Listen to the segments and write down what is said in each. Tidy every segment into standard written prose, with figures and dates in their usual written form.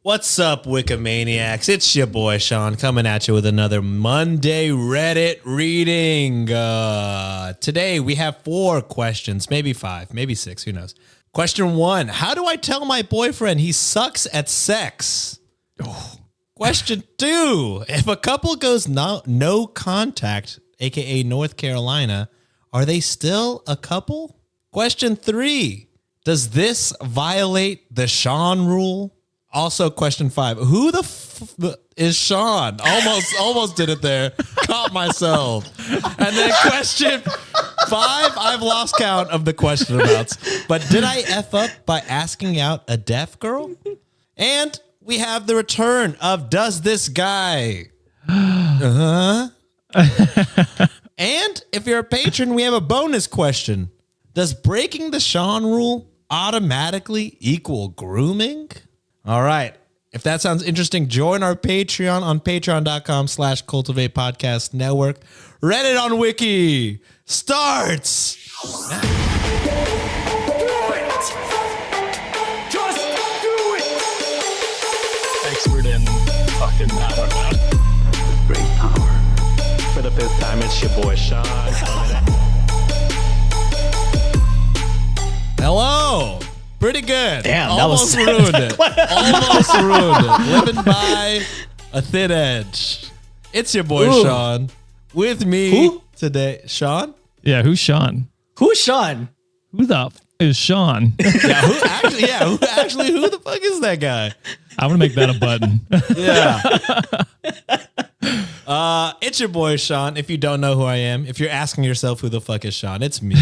What's up, Wikimaniacs? It's your boy Sean coming at you with another Monday Reddit reading. Today we have 4 questions, maybe 5, maybe 6, who knows. Question 1, how do I tell my boyfriend he sucks at sex? Question 2, if a couple goes no contact, aka North Carolina, are they still a couple? Question 3, does this violate the Sean rule? Also, question 5, who the is Sean? Almost did it there. Caught myself. And then question 5, I've lost count of the question abouts. But did I F up by asking out a deaf girl? And we have the return of Does This Guy? And if you're a patron, we have a bonus question. Does breaking the Sean rule automatically equal grooming? All right. If that sounds interesting, join our Patreon on patreon.com/Cultivate Podcast Network. Reddit on Wiki starts. Do it! Just do it! Expert in fucking, I don't know. Great power. For the 5th time, it's your boy Sean. Hello. Pretty good. Damn, almost ruined it. Almost ruined it. Living by a thin edge. It's your boy Sean with me today. Sean? Yeah, who's Sean? Who's Sean? Who the is Sean? Who the fuck is that guy? I'm gonna make that a button. Yeah. It's your boy Sean. If you don't know who I am, if you're asking yourself who the fuck is Sean, it's me.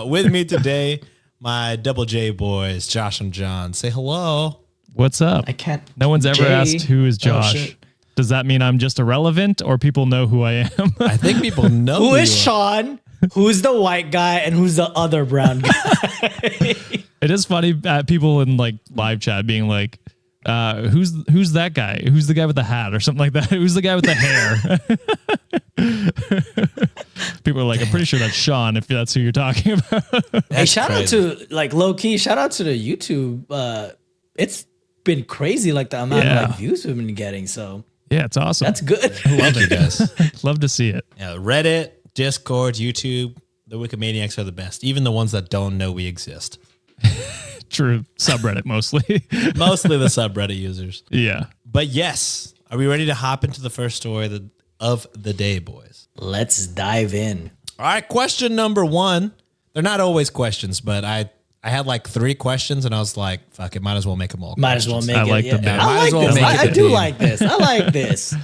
With me today, my double J boys, Josh and John. Say hello. What's up? I can't. No one's ever asked who is Josh. shit. Does that mean I'm just irrelevant, or people know who I am? I think people know Who is you are. Sean? Who's the white guy and who's the other brown guy? It is funny people in like live chat being like, "Who's that guy? Who's the guy with the hat or something like that? Who's the guy with the hair?" People are like, "I'm pretty sure that's Sean if that's who you're talking about." Hey, shout out to like low key. Shout out to the YouTube. It's been crazy, like the amount of like views we've been getting. So Yeah, it's awesome. that's good. Love you guys. Love to see it. Yeah, Reddit, Discord, YouTube, the Wikimaniacs are the best. Even the ones that don't know we exist. True. Subreddit mostly. Mostly the subreddit users. Yeah. But yes, are we ready to hop into the first story of the day, boys? Let's dive in. All right, question number 1. They're not always questions, but I had like 3 questions, and I was like, fuck it, might as well make them all Might as well questions. make I it. like Yeah. the bit. I Might like as well this. make I it do be. like this. I like this.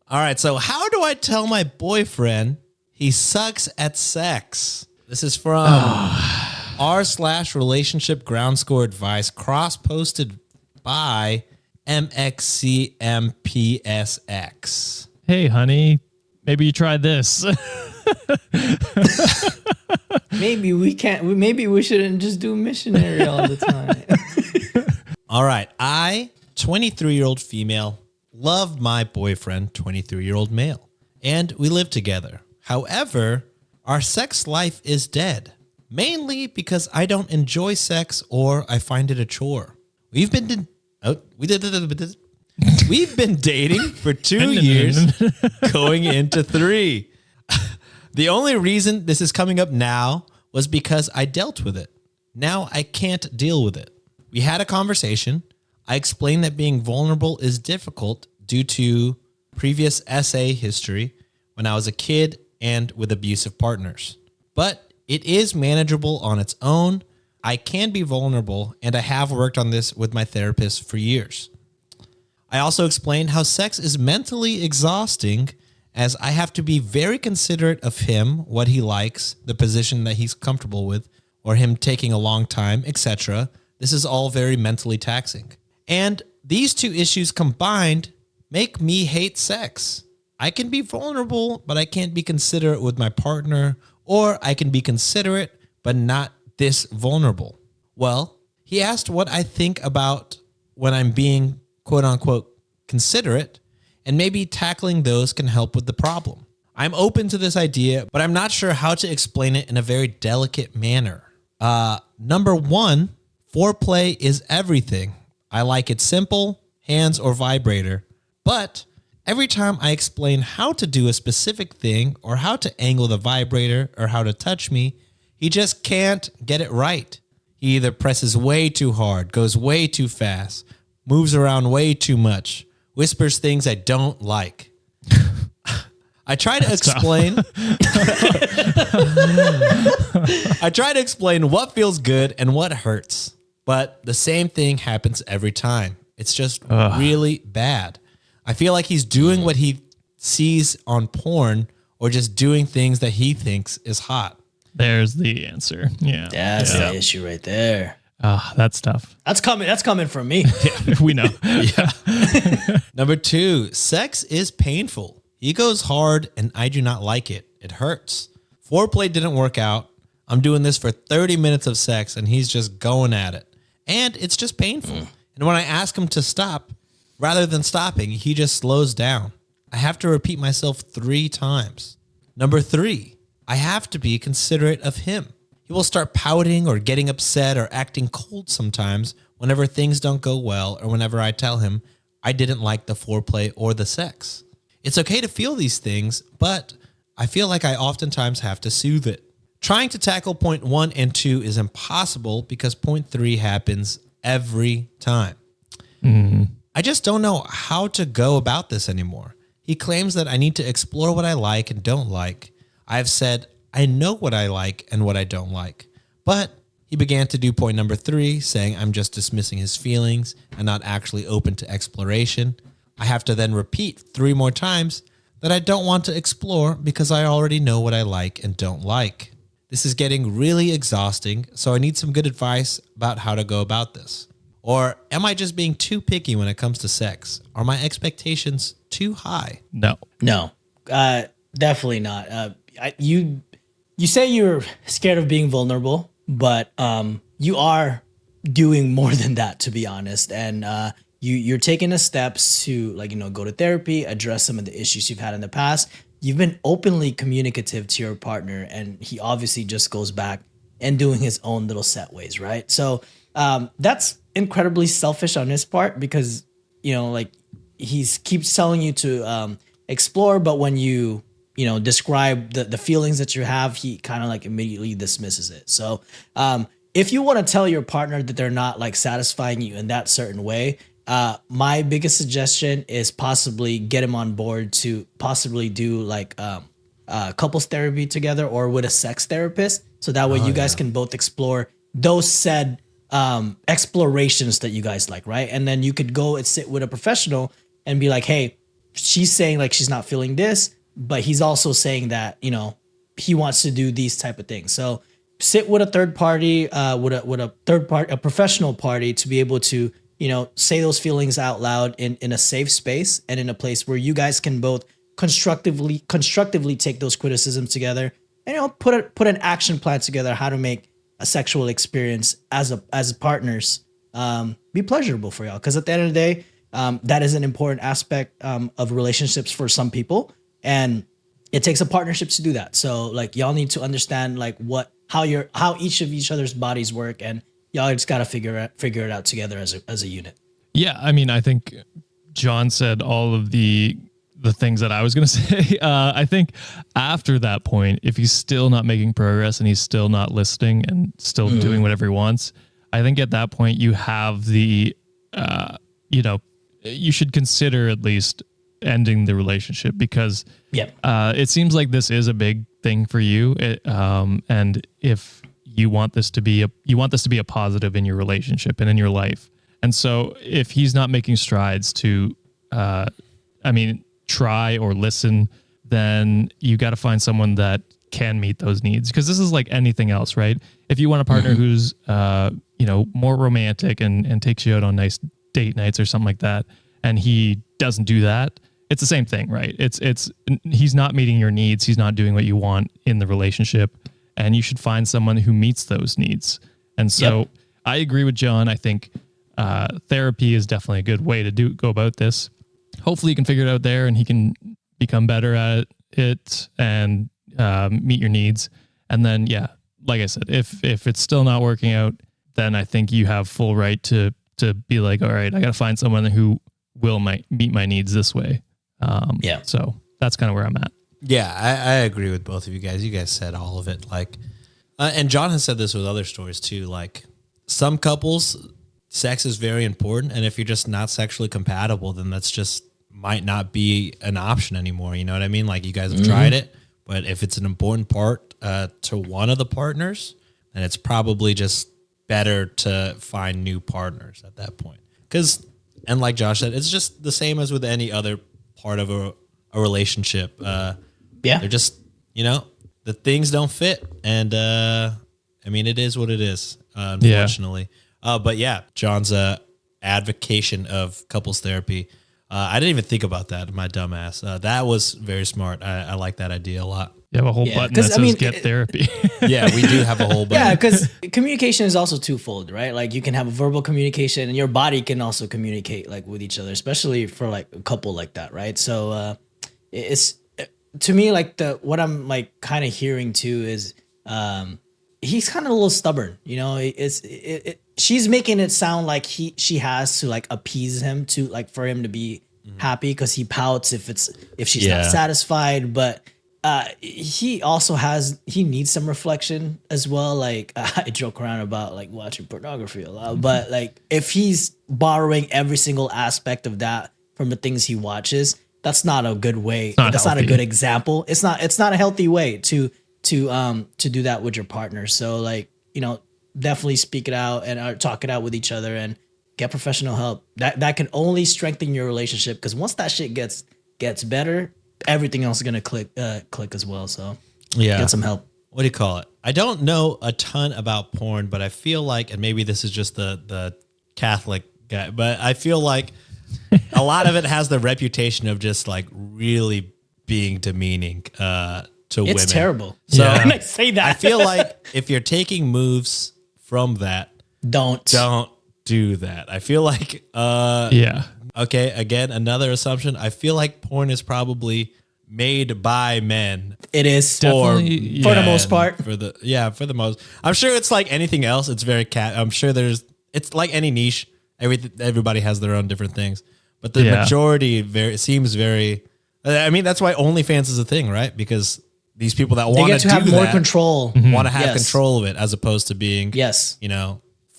All right, so how do I tell my boyfriend he sucks at sex? This is from r/relationship ground score advice, cross-posted by MXCMPSX. Hey, honey, maybe you try this. Maybe we can't. Maybe we shouldn't just do missionary all the time. All right, I, 23-year-old female, love my boyfriend, 23-year-old male, and we live together. However, our sex life is dead, mainly because I don't enjoy sex or I find it a chore. We've been dating for 2 years, going into 3. The only reason this is coming up now was because I dealt with it. Now I can't deal with it. We had a conversation. I explained that being vulnerable is difficult due to previous SA history when I was a kid and with abusive partners. But it is manageable on its own. I can be vulnerable, and I have worked on this with my therapist for years. I also explained how sex is mentally exhausting, as I have to be very considerate of him, what he likes, the position that he's comfortable with, or him taking a long time, etc. This is all very mentally taxing. And these 2 issues combined make me hate sex. I can be vulnerable, but I can't be considerate with my partner, or I can be considerate, but not this vulnerable. Well, he asked what I think about when I'm being quote unquote considerate, and maybe tackling those can help with the problem. I'm open to this idea, but I'm not sure how to explain it in a very delicate manner. Number 1, foreplay is everything. I like it simple, hands, or vibrator. But every time I explain how to do a specific thing or how to angle the vibrator or how to touch me, he just can't get it right. He either presses way too hard, goes way too fast, moves around way too much, whispers things I don't like. I try to explain. I try to explain what feels good and what hurts, but the same thing happens every time. It's just really bad. I feel like he's doing what he sees on porn or just doing things that he thinks is hot. There's the answer. Yeah. That's the issue right there. That's tough. That's coming from me. We know. Number 2, sex is painful. He goes hard and I do not like it. It hurts. Foreplay didn't work out. I'm doing this for 30 minutes of sex and he's just going at it. And it's just painful. And when I ask him to stop, rather than stopping, he just slows down. I have to repeat myself 3 times. Number 3, I have to be considerate of him. He will start pouting or getting upset or acting cold sometimes whenever things don't go well or whenever I tell him I didn't like the foreplay or the sex. It's okay to feel these things, but I feel like I oftentimes have to soothe it. Trying to tackle point 1 and 2 is impossible because point 3 happens every time. I just don't know how to go about this anymore. He claims that I need to explore what I like and don't like. I've said I know what I like and what I don't like. But he began to do point number 3, saying I'm just dismissing his feelings and not actually open to exploration. I have to then repeat 3 more times that I don't want to explore because I already know what I like and don't like. This is getting really exhausting, so I need some good advice about how to go about this. Or am I just being too picky when it comes to sex? Are my expectations too high? No. No, definitely not. You say you're scared of being vulnerable, but you are doing more than that, to be honest. And you're taking the steps to go to therapy, address some of the issues you've had in the past. You've been openly communicative to your partner, and he obviously just goes back and doing his own little set ways, right? So that's incredibly selfish on his part because he keeps telling you to explore, but when you describe the feelings that you have, he kind of immediately dismisses it. So if you want to tell your partner that they're not satisfying you in that certain way, my biggest suggestion is possibly get him on board to possibly do couples therapy together or with a sex therapist. So that way you guys can both explore those said explorations that you guys like, right? And then you could go and sit with a professional and be like, hey, she's saying she's not feeling this, but he's also saying that, he wants to do these type of things. So sit with a third party, with a third party, a professional party to be able to, say those feelings out loud in a safe space and in a place where you guys can both constructively take those criticisms together and, put an action plan together, how to make a sexual experience as partners be pleasurable for y'all. Because at the end of the day, that is an important aspect of relationships for some people, and it takes a partnership to do that. So y'all need to understand how each of each other's bodies work, and y'all just got to figure it out together as a unit. Yeah, I mean, I think John said all of the things that I was going to say. I think after that point, if he's still not making progress and he's still not listening and still doing whatever he wants, I think at that point you have the, you should consider at least ending the relationship because it seems like this is a big thing for you. And if you want this to be a positive in your relationship and in your life. And so if he's not making strides to, try or listen, then you got to find someone that can meet those needs. Because this is like anything else, right? If you want a partner who's, more romantic and takes you out on nice date nights or something like that, and he doesn't do that, it's the same thing, right? It's he's not meeting your needs. He's not doing what you want in the relationship, and you should find someone who meets those needs. And so I agree with John. I think therapy is definitely a good way to go about this. Hopefully you can figure it out there and he can become better at it and meet your needs. And then, like I said, if it's still not working out, then I think you have full right to be like, all right, I got to find someone who will meet my needs this way. Yeah. So that's kind of where I'm at. Yeah, I agree with both of you guys. You guys said all of it. Like, and John has said this with other stories too. Like, some couples, sex is very important, and if you're just not sexually compatible, then that's just might not be an option anymore. You know what I mean? Like, you guys have tried it, but if it's an important part to one of the partners, then it's probably just better to find new partners at that point. Because, and like Josh said, it's just the same as with any other part of a relationship. They're just, the things don't fit. And I mean, it is what it is, unfortunately. But yeah, John's advocation of couples therapy. I didn't even think about that, my dumb ass. That was very smart. I like that idea a lot. You have a whole button that says get therapy. Yeah, we do have a whole button. Yeah, because communication is also twofold, right? Like, you can have a verbal communication, and your body can also communicate like with each other, especially for like a couple like that, right? So it's to me like what I'm like kind of hearing too is he's kind of a little stubborn, she's making it sound like she has to like appease him to like for him to be happy, because he pouts if she's not satisfied, but he also needs some reflection as well. Like, I joke around about like watching pornography a lot, but like if he's borrowing every single aspect of that from the things he watches, that's not a good way. That's not a good example. It's not a healthy way to do that with your partner. So like, definitely speak it out and talk it out with each other and get professional help. That can only strengthen your relationship, because once that shit gets better, everything else is gonna click as well. So get some help. What do you call it? I don't know a ton about porn, but I feel like, and maybe this is just the Catholic guy, but I feel like a lot of it has the reputation of just like really being demeaning to women. It's terrible. So when I say that, I feel like if you're taking moves from that, don't do that. I feel like okay, again, another assumption. I feel like porn is probably made by men. It is Definitely, for the most part. For the most. I'm sure it's like anything else. It's very I'm sure it's like any niche. Everybody has their own different things. But the majority seems very, I mean, that's why OnlyFans is a thing, right? Because these people that want to have more control, want to have control of it, as opposed to being,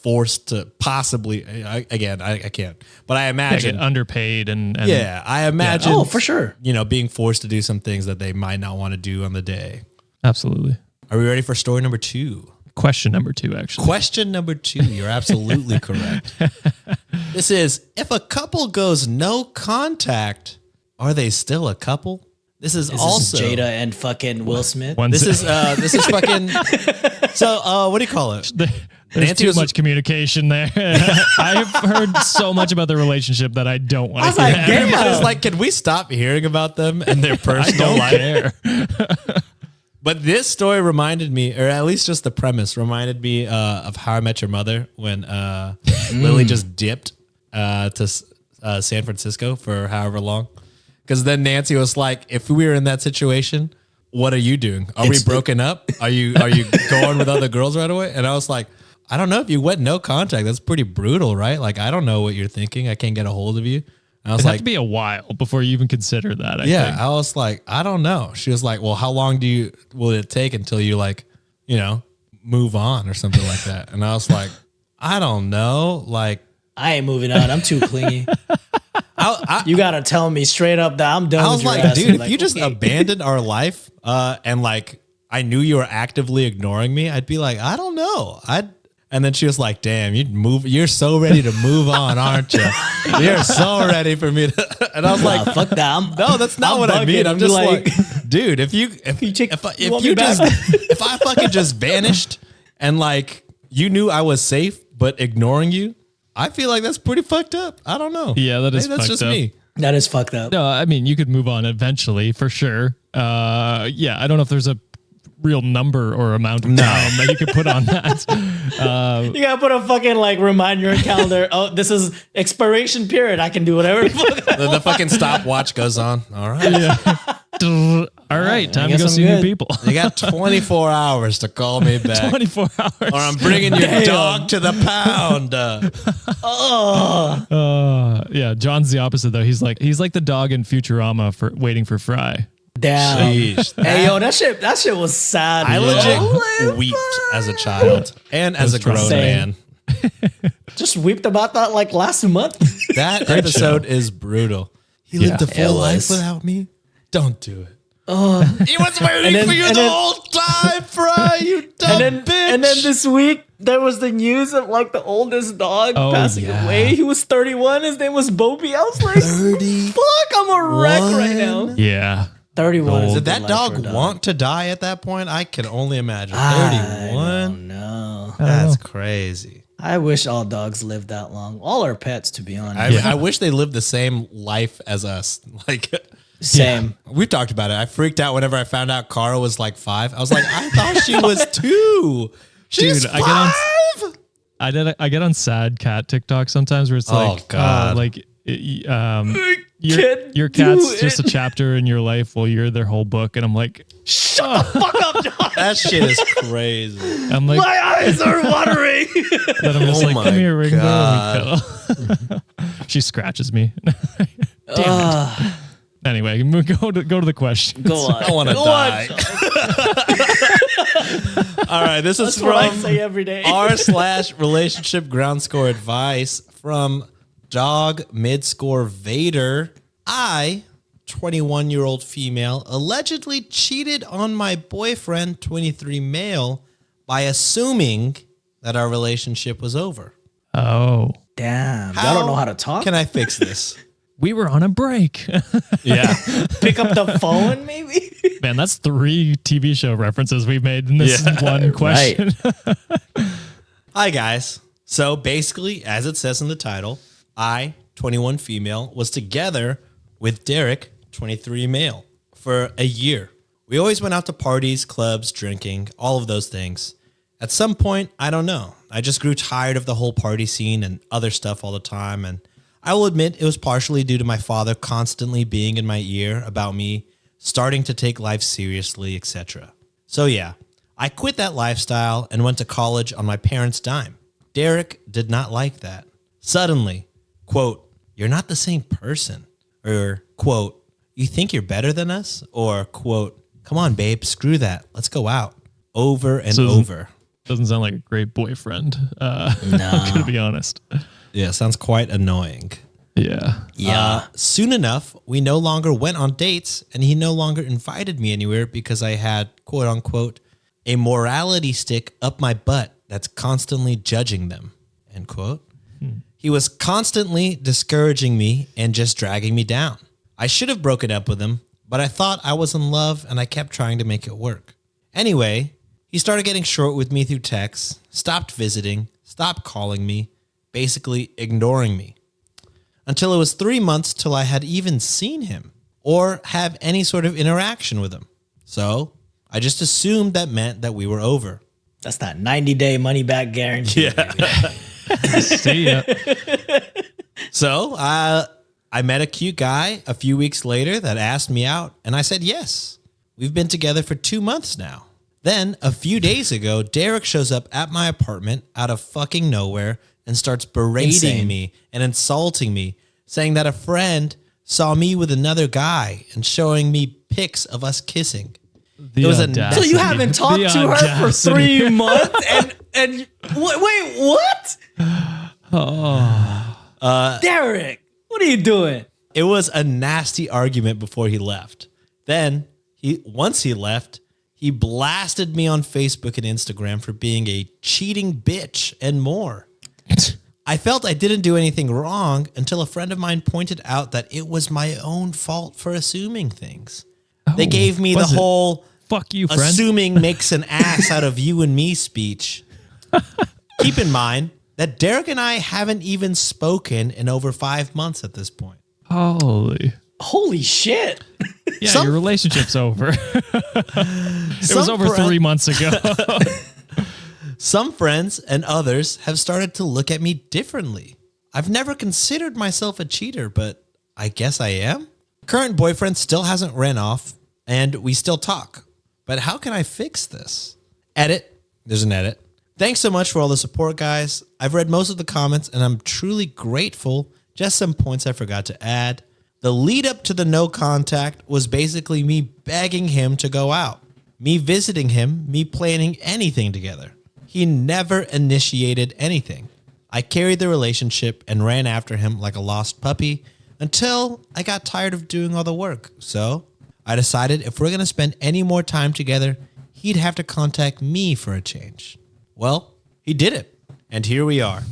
forced to possibly. I can't, but I imagine get underpaid and I imagine. Oh, for sure. Being forced to do some things that they might not want to do on the day. Absolutely. Are we ready for story number 2? Question number 2, actually. Question number 2. You're absolutely correct. This is, if a couple goes no contact, are they still a couple? This is also Jada and fucking Will Smith. This is fucking. So what do you call it? There's too much communication there. I've heard so much about their relationship that I don't want to hear. Everybody's like, can we stop hearing about them and their personal life? But this story reminded me, or at least just the premise reminded me of How I Met Your Mother, when Lily just dipped to San Francisco for however long. Because then Nancy was like, if we were in that situation, what are you doing? Are we broken up? Are you going with other girls right away? And I was like, I don't know, if you went no contact, that's pretty brutal, right? Like, I don't know what you're thinking. I can't get a hold of you. And I was It'd like, have to be a while before you even consider that. I think. I was like, I don't know. She was like, well, how long will it take until you like, move on or something like that? And I was like, I don't know. Like, I ain't moving on. I'm too clingy. You gotta tell me straight up that I'm done. I was like, dude, if you just abandoned our life, and like I knew you were actively ignoring me, I'd be like, I don't know. And then she was like, damn, you're so ready to move on, aren't you? You're so ready for me to. And I was like, fuck that. No, that's not what I mean. I'm just like, dude, if I fucking just vanished and like you knew I was safe but ignoring you, I feel like that's pretty fucked up. I don't know. Yeah, that is Maybe that's fucked just up. me. That is fucked up. No, I mean, you could move on eventually for sure. I don't know if there's a real number or amount of time that you could put on that. You gotta put a fucking like reminder in calendar. Oh, this is expiration period. I can do whatever. The fucking stopwatch goes on. All right. All right, time to guess go I'm see good. new people. You got 24 hours to call me back. 24 hours. Or I'm bringing your dog to the pound. Yeah, John's the opposite though. He's like the dog in Futurama for waiting for Fry. Damn. Sheesh. Hey, yo, that shit was sad. I bro. legit weeped as a child and as a grown Same. man. Just weeped about that like last month. That episode is brutal. He lived a It full life was. without me. Don't do it. He was waiting then- for you and the then- whole time, Fry. You dumb bitch. And then this week there was the news of like the oldest dog Oh, passing yeah. away. He was 31. His name was Bobby. I was like, 30. fuck, I'm a wreck right now. Yeah. 31. is a Did good that life dog for a want to die at that point? I can only imagine. I 31? don't know. That's crazy. I wish all dogs lived that long. All our pets, to be honest. I wish they lived the same life as us. Like, Same. we've talked about it. I freaked out whenever I found out Cara was like 5. I was like, I thought she was 2. She's Dude, 5. I get on sad cat TikTok sometimes where it's Oh, like, God. your cat's just a chapter in your life while you're their whole book, and I'm like, Shut the fuck up, John. That shit is crazy. I'm like, My eyes are watering. then I'm just Oh like, my come here, Ringo. God. and we cuddle. She scratches me. Damn it. Anyway, go to the question. Go on. I want to Go die. on, John. All right, this is That's what I from say every day. r/relationship ground score advice from Dog Midscore Vader. I, 21-year-old female, allegedly cheated on my boyfriend, 23 male, by assuming that our relationship was over. Oh, Damn. Y'all don't know how to talk? Can I fix this? we were on a break. Yeah. pick up the phone, maybe? Man, that's 3 TV show references we've made in this one question. Hi, guys. So basically, as it says in the title, I, 21 female, was together with Derek, 23 male, for a year. We always went out to parties, clubs, drinking, all of those things. At some point, I don't know, I just grew tired of the whole party scene and other stuff all the time. And I will admit it was partially due to my father constantly being in my ear about me starting to take life seriously, etc. So yeah, I quit that lifestyle and went to college on my parents' dime. Derek did not like that. Suddenly, quote, "You're not the same person," or quote, "You think you're better than us," or quote, "Come on, babe, screw that. Let's go out." Over and over. Doesn't sound like a great boyfriend. I'm gonna be honest. Yeah, sounds quite annoying. Yeah. Yeah. Soon enough, we no longer went on dates and he no longer invited me anywhere because I had, quote unquote, a morality stick up my butt that's constantly judging them, end quote. He was constantly discouraging me and just dragging me down. I should have broken up with him, but I thought I was in love and I kept trying to make it work. Anyway, he started getting short with me through text, stopped visiting, stopped calling me, basically ignoring me. Until it was 3 months till I had even seen him or have any sort of interaction with him. So I just assumed that meant that we were over. That's that 90-day money-back guarantee. Yeah. See ya. So I met a cute guy a few weeks later that asked me out, and I said yes. We've been together for 2 months now. Then a few days ago, Derek shows up at my apartment out of fucking nowhere and starts berating Insane. me and insulting me, saying that a friend saw me with another guy and showing me pics of us kissing. The was a- audacity. So you haven't talked The to her for audacity. 3 months and wait, what? Derek, what are you doing? It was a nasty argument before he left. Then once he left, he blasted me on Facebook and Instagram for being a cheating bitch and more. I felt I didn't do anything wrong until a friend of mine pointed out that it was my own fault for assuming things. They gave me the was it? whole Fuck you, friend. assuming makes an ass out of you and me speech. Keep in mind that Derek and I haven't even spoken in over 5 months at this point. Holy shit. Yeah, your relationship's over. It was over 3 months ago. Some friends and others have started to look at me differently. I've never considered myself a cheater, but I guess I am. Current boyfriend still hasn't ran off, and we still talk. But how can I fix this? Edit. There's an edit. Thanks so much for all the support, guys. I've read most of the comments, and I'm truly grateful. Just some points I forgot to add. The lead up to the no contact was basically me begging him to go out, me visiting him, me planning anything together. He never initiated anything. I carried the relationship and ran after him like a lost puppy until I got tired of doing all the work. So I decided if we're going to spend any more time together, he'd have to contact me for a change. Well, he did it. And here we are.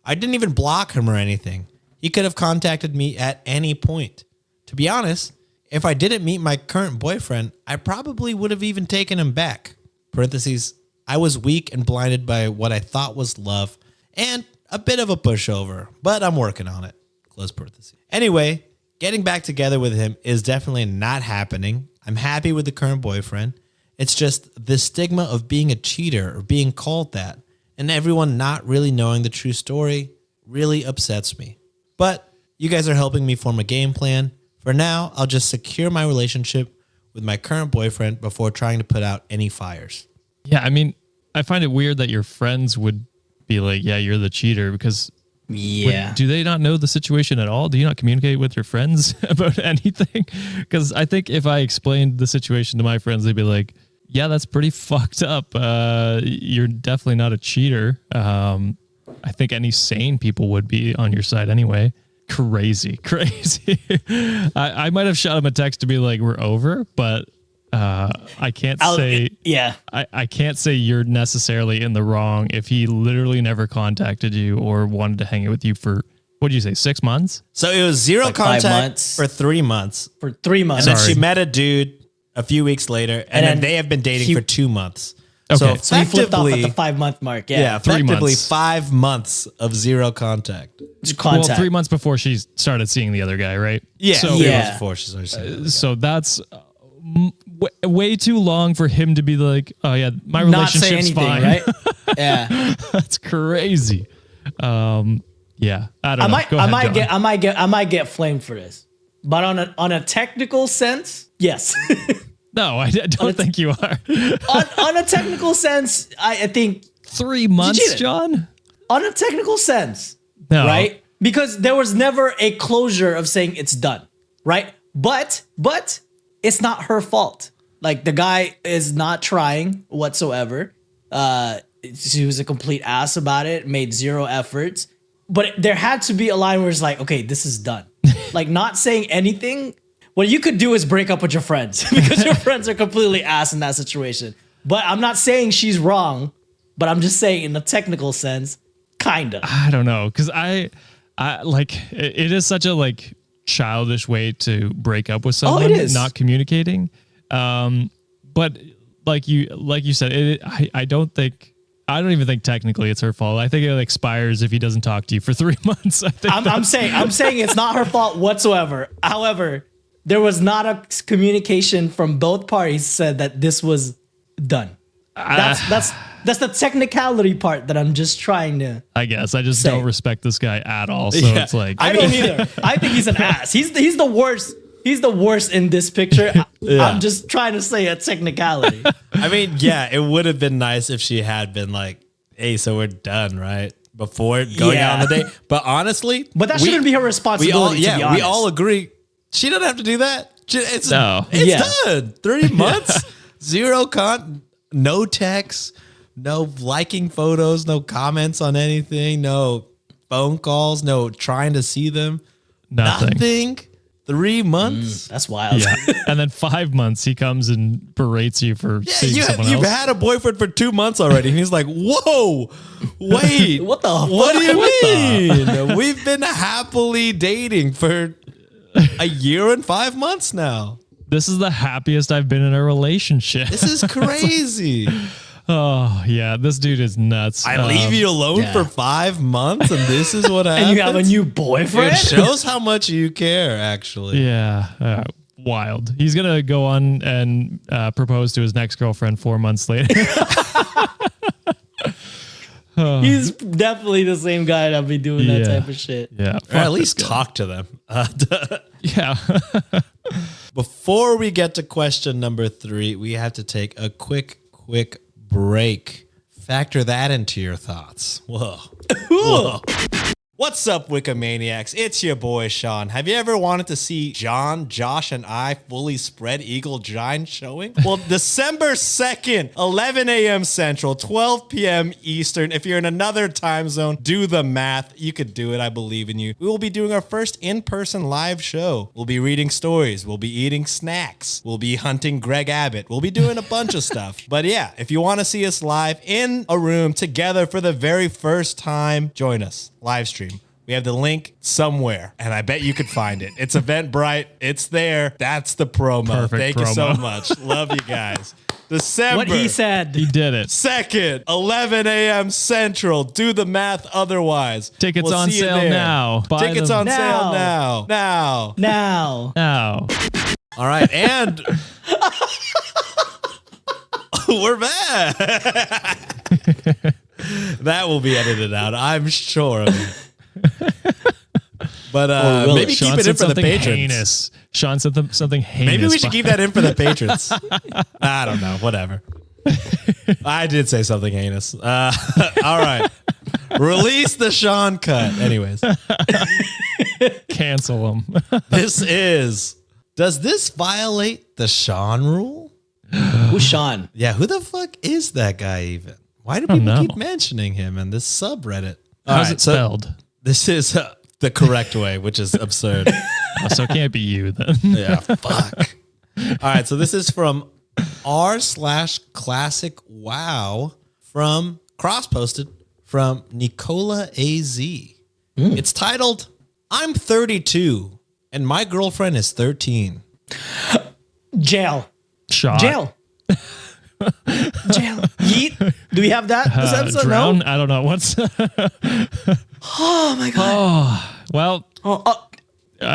I didn't even block him or anything. He could have contacted me at any point. To be honest, if I didn't meet my current boyfriend, I probably would have even taken him back. Parentheses, I was weak and blinded by what I thought was love and a bit of a pushover, but I'm working on it. Close parentheses. Anyway, getting back together with him is definitely not happening. I'm happy with the current boyfriend. It's just the stigma of being a cheater or being called that and everyone not really knowing the true story really upsets me. But you guys are helping me form a game plan. For now, I'll just secure my relationship with my current boyfriend before trying to put out any fires. Yeah, I mean, I find it weird that your friends would be like, yeah, you're the cheater, because do they not know the situation at all? Do you not communicate with your friends about anything? Because I think if I explained the situation to my friends, they'd be like, yeah, that's pretty fucked up. You're definitely not a cheater. I think any sane people would be on your side anyway. Crazy. I might have shot him a text to be like, we're over, but I can't say I can't say you're necessarily in the wrong if he literally never contacted you or wanted to hang out with you for, what did you say, 6 months? So it was zero contact for 3 months. For 3 months. And then she met a dude a few weeks later, and then they have been dating for 2 months. Okay. So he flipped off at the 5 month mark. Yeah, 3 effectively months. 5 months of zero contact. Well, 3 months before she started seeing the other guy, right? Yeah, So, 3 months before she started seeing it. so that's way too long for him to be like, oh yeah, my Not say relationship's anything, fine. right? Yeah. That's crazy. Yeah, I don't know. Go ahead, John. I might get flamed for this. But on a technical sense, yes. No, I don't think you are. on a technical sense, I think 3 months, cheated. John? on a technical sense, No. right? Because there was never a closure of saying it's done, right? But it's not her fault. Like, the guy is not trying whatsoever. She was a complete ass about it, made zero efforts. But there had to be a line where it's like, okay, this is done. Like, not saying anything. What you could do is break up with your friends because your friends are completely ass in that situation. But I'm not saying she's wrong, but I'm just saying in the technical sense, kinda. I don't know, because I like it is such a like childish way to break up with someone, it is. not communicating. But like you said, I don't even think technically it's her fault. I think it expires if he doesn't talk to you for 3 months. I'm saying it's not her fault whatsoever. However, there was not a communication from both parties said that this was done. That's the technicality part that I'm just trying to. I guess I just don't respect this guy at all. So Yeah. it's like, I don't either. I think he's an ass. He's the worst. He's the worst in this picture. I'm just trying to say a technicality. I mean, yeah, it would have been nice if she had been like, hey, so we're done, right? Before going out on the date. But honestly, But that shouldn't be her responsibility, to be honest. we all agree. She doesn't have to do that. It's No. done. 3 months, zero no texts, no liking photos, no comments on anything, no phone calls, no trying to see them. nothing. 3 months. That's wild. Yeah. And then 5 months, he comes and berates you for seeing someone You've else. had a boyfriend for 2 months already. And he's like, whoa, wait. What the What do fuck? you mean? We've been happily dating for a year and 5 months now. This is the happiest I've been in a relationship. This is crazy. Oh, yeah. This dude is nuts. I leave you alone yeah. for 5 months and this is what happens. And you have a new boyfriend? It shows how much you care, actually. Yeah. Wild. He's going to go on and propose to his next girlfriend 4 months later. He's definitely the same guy that'll be doing that Yeah. type of shit. Yeah. Or at least talk to them. Yeah. Before before we get to question number 3, we have to take a quick break. Factor that into your thoughts. Whoa. Whoa. What's up, Wikimaniacs? It's your boy, Sean. Have you ever wanted to see John, Josh, and I fully spread Eagle Giant showing? Well, December 2nd, 11 a.m. Central, 12 p.m. Eastern. If you're in another time zone, do the math. You could do it. I believe in you. We will be doing our first in-person live show. We'll be reading stories. We'll be eating snacks. We'll be hunting Greg Abbott. We'll be doing a bunch of stuff. But yeah, if you want to see us live in a room together for the very first time, join us. Live stream. We have the link somewhere, and I bet you could find it. It's Eventbrite. It's there. That's the promo. Perfect Thank you promo. so much. Love you guys. December What he said. He did it. 2nd, 11 a.m. Central. Do the math otherwise. Tickets We'll on see you sale there. now. Buy Tickets them on sale now. now. Now. now. All right, and we're back. That will be edited out, I'm sure of it. But will maybe it? keep it in for the patrons. Heinous. Sean said something heinous. Maybe we should keep that in for the patrons. I don't know. Whatever. I did say something heinous. All right. Release the Sean cut. Anyways, Cancel him. Does this violate the Sean rule? Who's Sean? Yeah. Who the fuck is that guy even? Why do don't people know. keep mentioning him in this subreddit? All How's right, it spelled? So this is the correct way, which is absurd. Oh, so it can't be you then. Yeah, fuck. All right, so this is from r/classic wow from cross-posted from Nicola AZ. It's titled, I'm 32 and my girlfriend is 13. Jail. Shot. Jail. Jail. Yeet. Do we have that? This episode? Drown? No? I don't know. What's Oh my god. well,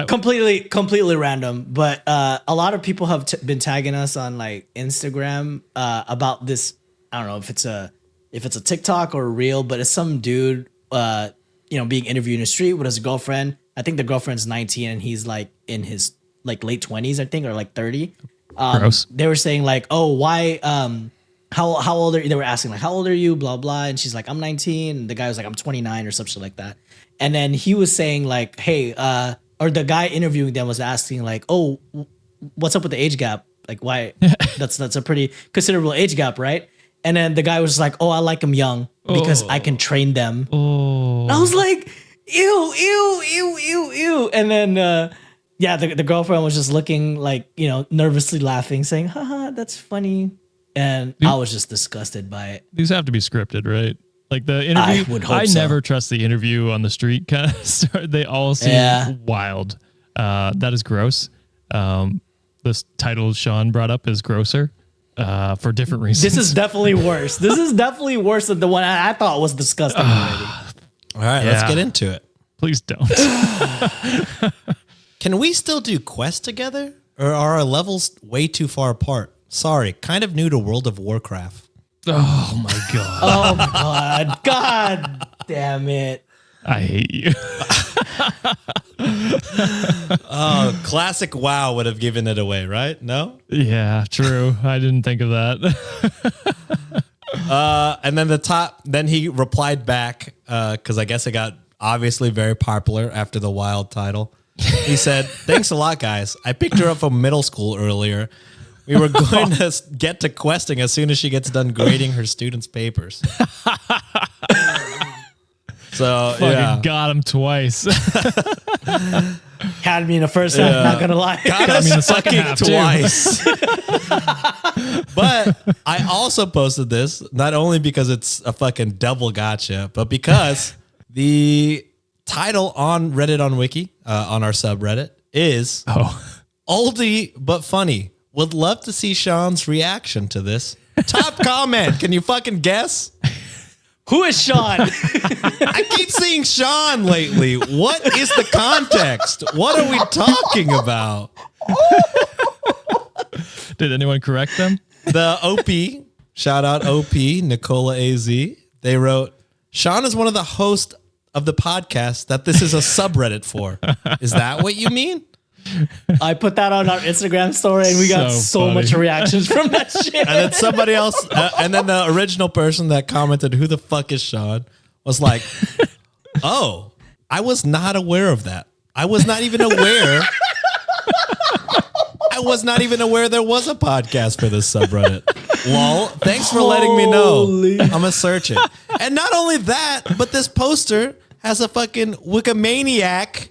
Completely random, but a lot of people have been tagging us on like Instagram about this. I don't know if it's a TikTok or a reel, but it's some dude being interviewed in the street with his girlfriend. I think the girlfriend's 19 and he's like in his like late 20s, I think, or like 30. Gross. They were saying like, oh, why how old are you? They were asking like, how old are you? Blah blah, and she's like, I'm 19. And the guy was like, I'm 29 or some shit like that. And then he was saying like, hey, or the guy interviewing them was asking like, oh, what's up with the age gap? Like, why? That's a pretty considerable age gap, right? And then the guy was like, oh, I like them young because I can train them. oh, And I was like, ew. And then, the girlfriend was just looking like, nervously laughing, saying, haha, that's funny. And I was just disgusted by it. these have to be scripted, right? Like the interview. I would hope so. never trust the interview on the street kind of start. They all seem wild. That is gross. This title Sean brought up is grosser for different reasons. This is definitely worse. This is definitely worse than the one I thought was disgusting already. All right, let's get into it. Please don't. Can we still do quests together? Or are our levels way too far apart? Sorry, kind of new to World of Warcraft. Oh my god. Oh my god. God damn it. I hate you. Oh, classic WoW would have given it away, right? No? Yeah, true. I didn't think of that. And then then he replied back, because I guess it got obviously very popular after the Wild title. He said, thanks a lot, guys. I picked her up from middle school earlier. We were going to get to questing as soon as she gets done grading her students' papers. So, Fucking got him twice. Had me in the first half, not gonna lie. Got me in the us second fucking half, too. twice. But I also posted this not only because it's a fucking double gotcha, but because the title on Reddit on Wiki, on our subreddit, is oldie but funny. Would love to see Sean's reaction to this. Top comment. Can you fucking guess? Who is Sean? I keep seeing Sean lately. What is the context? What are we talking about? Did anyone correct them? The OP, shout out OP, Nicola AZ. They wrote, Sean is one of the hosts of the podcast that this is a subreddit for. Is that what you mean? I put that on our Instagram story, and we got So so funny. much reactions from that shit. And then somebody else, and then the original person that commented, "Who the fuck is Sean?" was like, "Oh, I was not aware of that. I was not even aware. I was not even aware there was a podcast for this subreddit." Lol. Thanks for letting me know. Holy. I'm gonna search it. And not only that, but this poster has a fucking Wikimaniac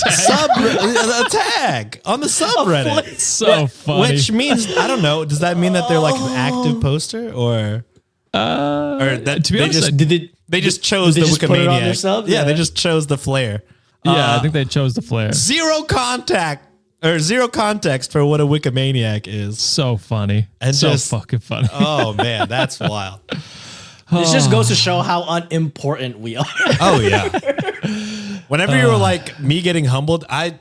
a tag on the subreddit. So funny. Which means, I don't know, does that mean that they're like an active poster or that to be they honest, just Did they just chose they the just put it on Wikimaniac? themselves? Yeah, Yeah. they just chose the flair. I think they chose the flare. Zero context for what a Wikimaniac is. So funny. And so just- fucking funny. Oh man, that's wild. This just goes to show how unimportant we are. Oh yeah. Whenever you were like me getting humbled, I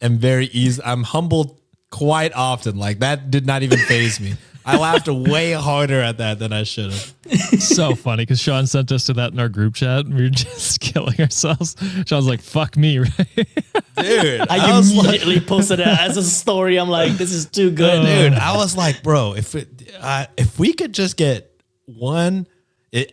am very easy. I'm humbled quite often. Like that did not even faze me. I laughed way harder at that than I should have. So funny because Sean sent us to that in our group chat. And we were just killing ourselves. Sean's like, "Fuck me," right? Dude, I was like, immediately posted it as a story. I'm like, this is too good. dude, I was like, bro, if we could just get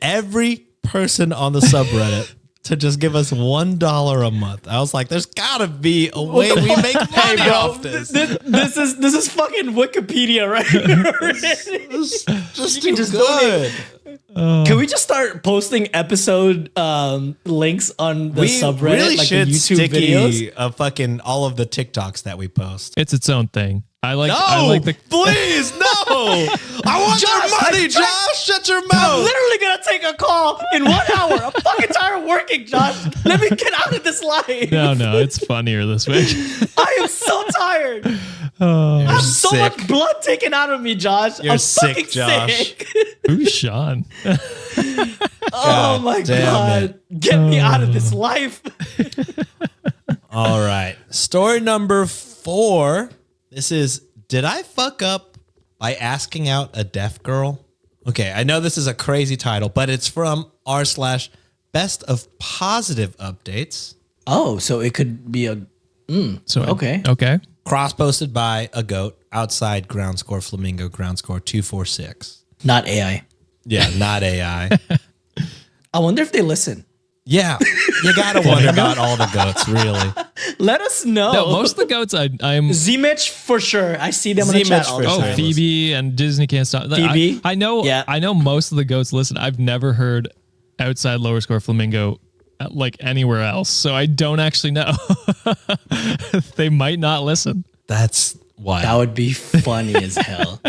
every person on the subreddit to just give us $1 a month. I was like, there's gotta be a way we make money off this. This is fucking Wikipedia right here. Just can too just good. Can we just start posting episode links on the We subreddit, really like should the YouTube sticky videos? fucking all of the TikToks that we post. It's its own thing. I like the please, no. I want your money, Josh. Shut your I'm mouth. literally gonna take a call in 1 hour. I'm fucking tired of working, Josh. Let me get out of this life. No, it's funnier this week. I am so tired. I have so sick. much blood taken out of me, Josh. You're I'm sick, fucking Josh. sick. Who's Sean? Oh my damn god. Get me out of this life. All right. Story number 4. This is, did I fuck up by asking out a deaf girl? Okay, I know this is a crazy title, but it's from r/best of positive updates. Oh, so it could be a So Okay. Okay. Cross posted by a goat outside ground score flamingo ground score 246. not AI. Yeah, not AI. I wonder if they listen. Yeah, you gotta wonder about all the goats, really. Let us know. No, most of the goats I'm Z-Mitch for sure. I see them in the Z-Mitch chat all for the sure. time. Phoebe and Disney Can't Stop. Phoebe? I know. Yeah. I know most of the goats listen. I've never heard outside lower score flamingo like anywhere else, so I don't actually know. They might not listen. That's wild. That would be funny as hell.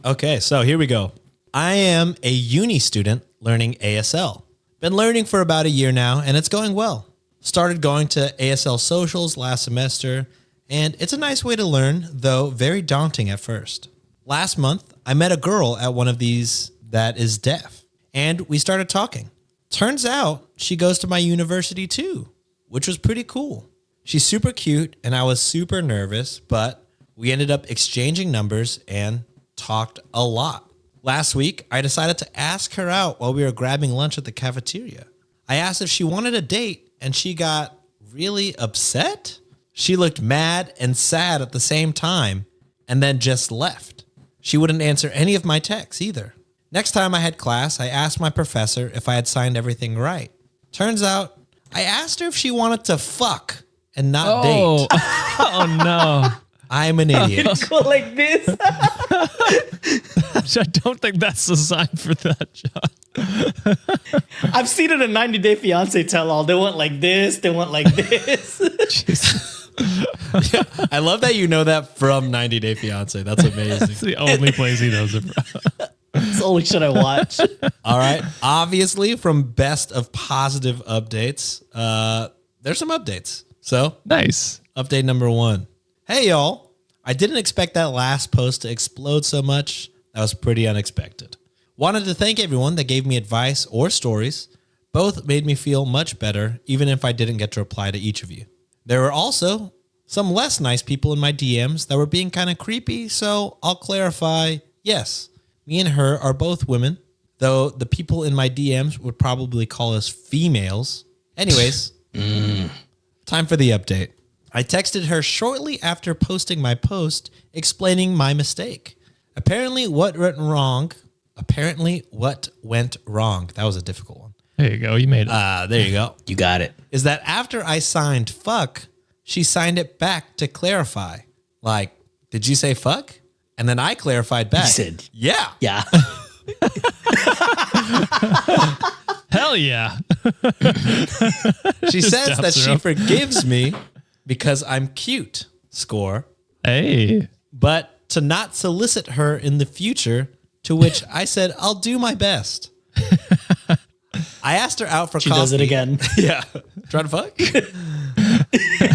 Okay, so here we go. I am a uni student learning ASL. Been learning for about a year now, and it's going well. Started going to ASL socials last semester, and it's a nice way to learn, though very daunting at first. Last month, I met a girl at one of these that is deaf, and we started talking. Turns out she goes to my university too, which was pretty cool. She's super cute, and I was super nervous, but we ended up exchanging numbers and talked a lot. Last week, I decided to ask her out while we were grabbing lunch at the cafeteria. I asked if she wanted a date, and she got really upset. She looked mad and sad at the same time, and then just left. She wouldn't answer any of my texts either. Next time I had class, I asked my professor if I had signed everything right. Turns out, I asked her if she wanted to fuck and not date. Oh no. I'm an idiot. Go like this. I don't think that's the sign for that, John. I've seen it in 90 Day Fiance tell all. They want like this. They want like this. I love that you know that from 90 Day Fiance. That's amazing. It's the only place he knows it from. It's the only shit I watch. All right. Obviously, from best of positive updates, there's some updates. So, Nice. update number 1. Hey, y'all. I didn't expect that last post to explode so much. That was pretty unexpected. Wanted to thank everyone that gave me advice or stories. Both made me feel much better, even if I didn't get to reply to each of you. There were also some less nice people in my DMs that were being kind of creepy, so I'll clarify. Yes, me and her are both women, though the people in my DMs would probably call us females. Anyways, Time for the update. I texted her shortly after posting my post explaining my mistake. Apparently what went wrong. That was a difficult one. There you go. You made it. There you go. You got it. Is that after I signed fuck, she signed it back to clarify. Like, did you say fuck? And then I clarified back. You said, yeah. yeah. Hell yeah. She says that daps her she up. forgives me because I'm cute. Score. Hey. But to not solicit her in the future, to which I said, I'll do my best. I asked her out for She coffee. does it again. Yeah. Trying to fuck?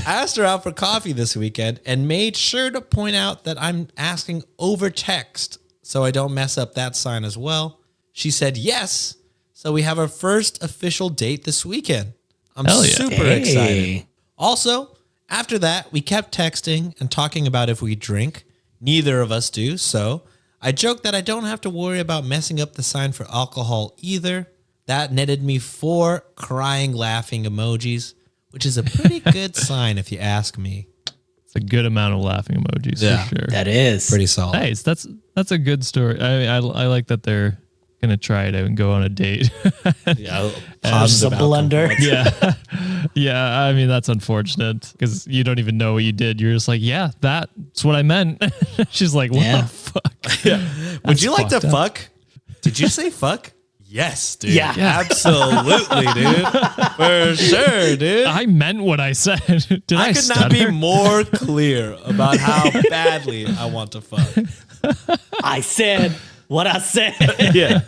I asked her out for coffee this weekend and made sure to point out that I'm asking over text so I don't mess up that sign as well. She said yes. So we have our first official date this weekend. I'm Hell yeah. super excited. Also, after that, we kept texting and talking about if we drink. Neither of us do. So I joked that I don't have to worry about messing up the sign for alcohol either. That netted me 4 crying, laughing emojis, which is a pretty good sign if you ask me. It's a good amount of laughing emojis Yeah. for sure. That is. Pretty solid. Nice. That's a good story. I like that they're gonna try it out and go on a date. Yeah, Just a blunder. Yeah. Yeah. I mean, that's unfortunate because you don't even know what you did. You're just like, yeah, that's what I meant. She's like, what Yeah. the fuck? Would you like to fucked up. fuck? Did you say fuck? Yes, dude. Yeah. Absolutely, dude. For sure, dude. I meant what I said. Did I, I could not be stutter? more clear about how badly I want to fuck. I said what I said. Yeah.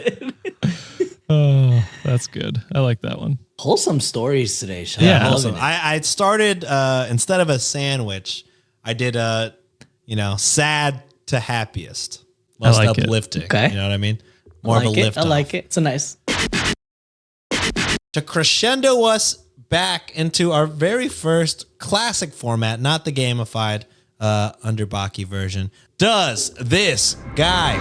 Oh, that's good. I like that one. Wholesome stories today, Sean. Yeah. Awesome. I started instead of a sandwich, I did a sad to happiest. Most I like it. uplifting. Okay. You know what I mean? More of a lift. I like it. It's a nice. To crescendo us back into our very first classic format, not the gamified Underbaki version. Does this guy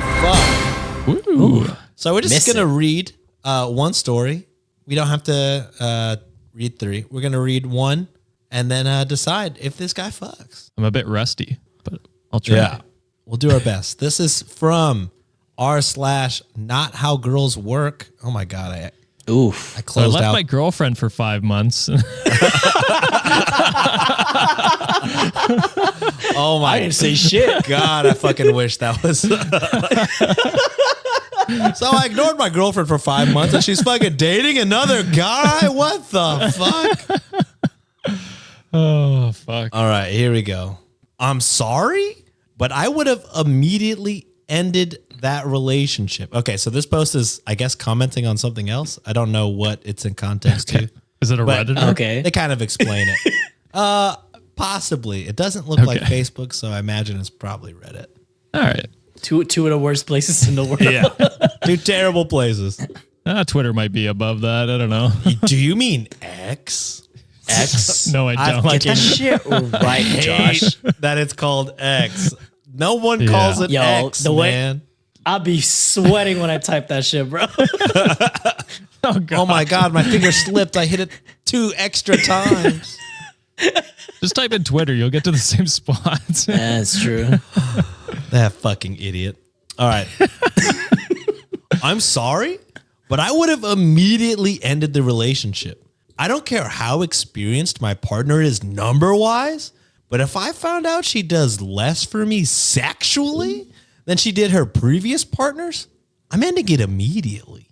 fuck? Ooh. So we're just Miss going to it. read one story. We don't have to read 3. We're going to read 1 and then decide if this guy fucks. I'm a bit rusty, but I'll try. We'll do our best. This is from r/not how girls work. Oh my God. I Oof. So I closed left out. my girlfriend for 5 months. Oh my I didn't say shit. God, I fucking wish that was. So I ignored my girlfriend for 5 months and she's fucking dating another guy? What the fuck? Oh, fuck. All right, here we go. I'm sorry, but I would have immediately ended that relationship. Okay, so this post is, I guess, commenting on something else. I don't know what it's in context to. Is it a But- Redditor? Okay. They kind of explain it. Possibly. It doesn't look like Okay. Facebook, so I imagine it's probably Reddit. All right. Two of the worst places in the world. Yeah. 2 terrible places. Twitter might be above that. I don't know. Do you mean X? X. No, I I don't. fucking Get that shit right, Josh. hate that it's called X. No one calls Yeah. it Yo, X, the way- man. I'll be sweating when I type that shit, bro. Oh, God. Oh my God, my finger slipped. I hit it 2 extra times. Just type in Twitter. You'll get to the same spots. That's true. That fucking idiot. All right. I'm sorry, but I would have immediately ended the relationship. I don't care how experienced my partner is number-wise, but if I found out she does less for me sexually than she did her previous partners, I'm ending it immediately.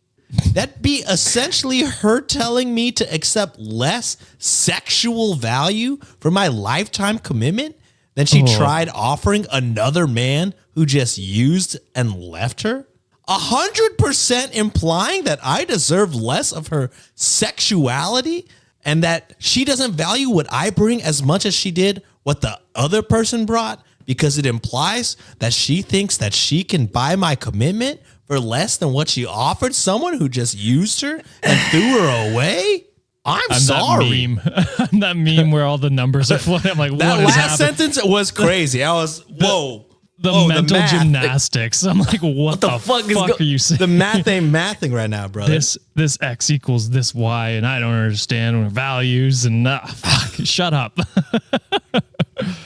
That'd be essentially her telling me to accept less sexual value for my lifetime commitment than she tried offering another man who just used and left her. 100% implying that I deserve less of her sexuality and that she doesn't value what I bring as much as she did what the other person brought, because it implies that she thinks that she can buy my commitment for less than what she offered someone who just used her and threw her away? I'm sorry. That meme. I'm that meme where all the numbers are floating. I'm like, That what is last happening? sentence was crazy. I was, whoa. the Oh, the mental math. gymnastics. I'm like, what the fuck are you saying? The math ain't mathing right now, brother. This X equals this Y, and I don't understand values and fuck, shut up.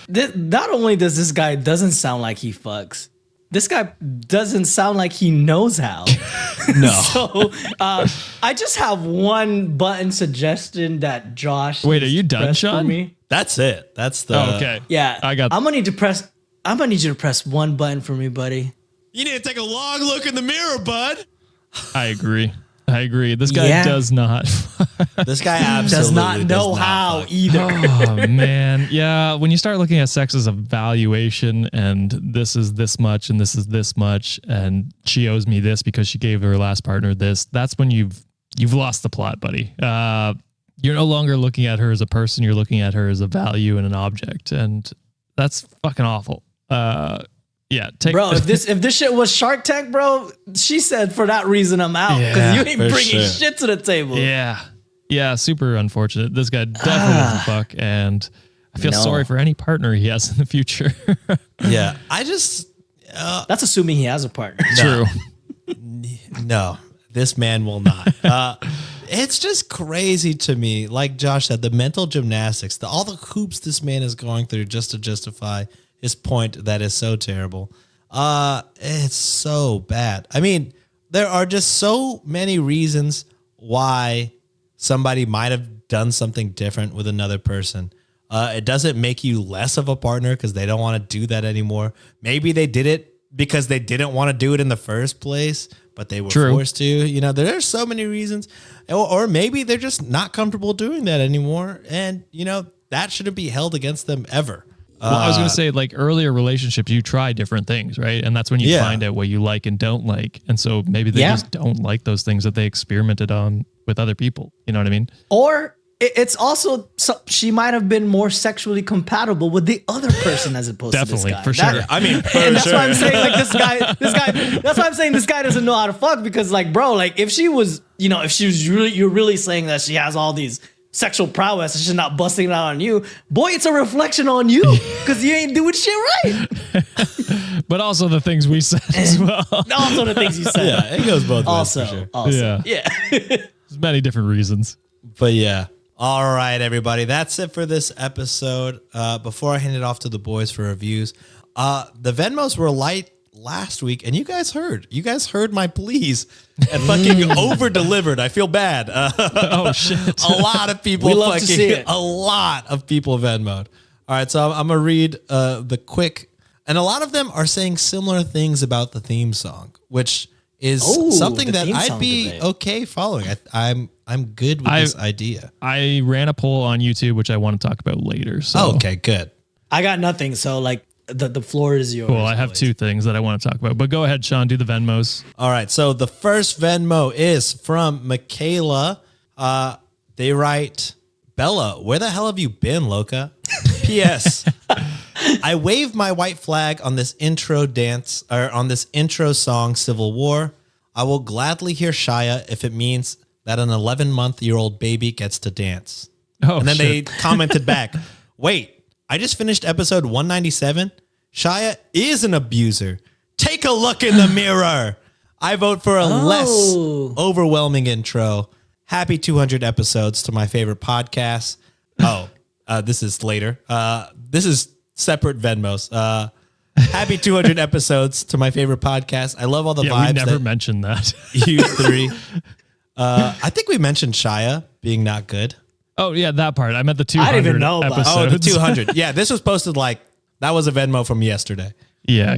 Not only does this guy doesn't sound like he fucks, this guy doesn't sound like he knows how. No. So I just have one button suggestion that Josh. Wait, are you done, pressed for Sean? me. That's it. That's the. Oh, okay. Yeah, I got. I'm gonna need you to press one button for me, buddy. You need to take a long look in the mirror, bud. I agree. This guy does not. This guy absolutely Does not know how fuck. either. Oh man, yeah. When you start looking at sex as a valuation, and this is this much, and this is this much, and she owes me this because she gave her last partner this. That's when you've lost the plot, buddy. You're no longer looking at her as a person. You're looking at her as a value and an object, and that's fucking awful. Yeah, Bro, if this shit was Shark Tank, bro, she said for that reason I'm out because Yeah, you ain't for bringing sure. shit to the table. Yeah, super unfortunate. This guy definitely doesn't fuck, and I feel No. sorry for any partner he has in the future. Yeah, I just That's assuming he has a partner. True. no. This man will not. It's just crazy to me. Like Josh said, the mental gymnastics, all the hoops this man is going through just to justify his point that is so terrible. It's so bad. I mean, there are just so many reasons why somebody might have done something different with another person. It doesn't make you less of a partner because they don't want to do that anymore. Maybe they did it because they didn't want to do it in the first place, but they were forced to. You know, there's so many reasons. Or maybe they're just not comfortable doing that anymore. And, you know, that shouldn't be held against them ever. Well, I was going to say, like, earlier relationships, you try different things, right? And that's when you find out what you like and don't like. And so maybe they just don't like those things that they experimented on with other people. You know what I mean? Or it's also she might have been more sexually compatible with the other person as opposed Definitely, to this guy. for sure. I mean, And that's why I'm saying like this guy. That's why I'm saying this guy doesn't know how to fuck because like, bro, like if she was really, you're really saying that she has all these sexual prowess and she's not busting it out on you, boy, it's a reflection on you because you ain't doing shit right. But also the things we said as well. Also the things you said. yeah, it goes both ways for sure. Yeah. There's many different reasons. But yeah. All right, everybody. That's it for this episode. Before I hand it off to the boys for reviews, the Venmos were light last week, and you guys heard. You guys heard my pleas and fucking over-delivered. I feel bad. Oh, shit. A lot of people We love to see it. a lot of people Venmoed. All right, so I'm going to read the quick, and a lot of them are saying similar things about the theme song, which is something the that theme I'd song be debate. okay following. I'm good with this idea. I ran a poll on YouTube, which I want to talk about later. So. Oh, okay, good. I got nothing, so like the floor is yours. Cool. I have boys. two things that I want to talk about, but go ahead, Sean, do the Venmos. All right, so the first Venmo is from Michaela. They write, Bella, where the hell have you been, Loca? P.S. I waved my white flag on this intro song, Civil War. I will gladly hear Shia if it means that an 11-month-old baby gets to dance. Oh, And then they shit. commented back, wait, I just finished episode 197. Shia is an abuser. Take a look in the mirror. I vote for a less overwhelming intro. Happy 200 episodes to my favorite podcast. This is later. This is separate Venmos. Happy 200 episodes to my favorite podcast. I love all the vibes we never that mentioned that. you three. I think we mentioned Shia being not good. Oh, yeah, that part. I meant the 200 I didn't even know about episodes. Oh, the 200. Yeah, this was posted that was a Venmo from yesterday. Yeah.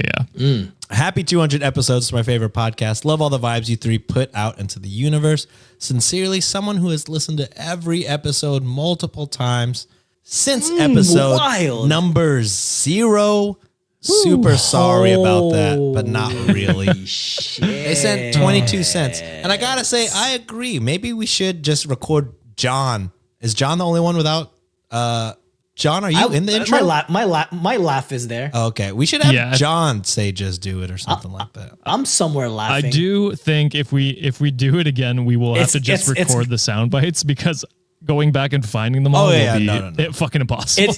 Happy 200 episodes to my favorite podcast. Love all the vibes you three put out into the universe. Sincerely, someone who has listened to every episode multiple times since episode wild. number 0. Super sorry about that, but not really. They sent 22 cents. And I got to say, I agree. Maybe we should just record John. Is John the only one without... John, are you in the intro? My laugh is there. Okay, we should have John say "Just Do It" or something like that. I'm somewhere I laughing. do think if we do it again, we will have to just record the sound bites because going back and finding them all Oh, yeah, will be no. fucking impossible.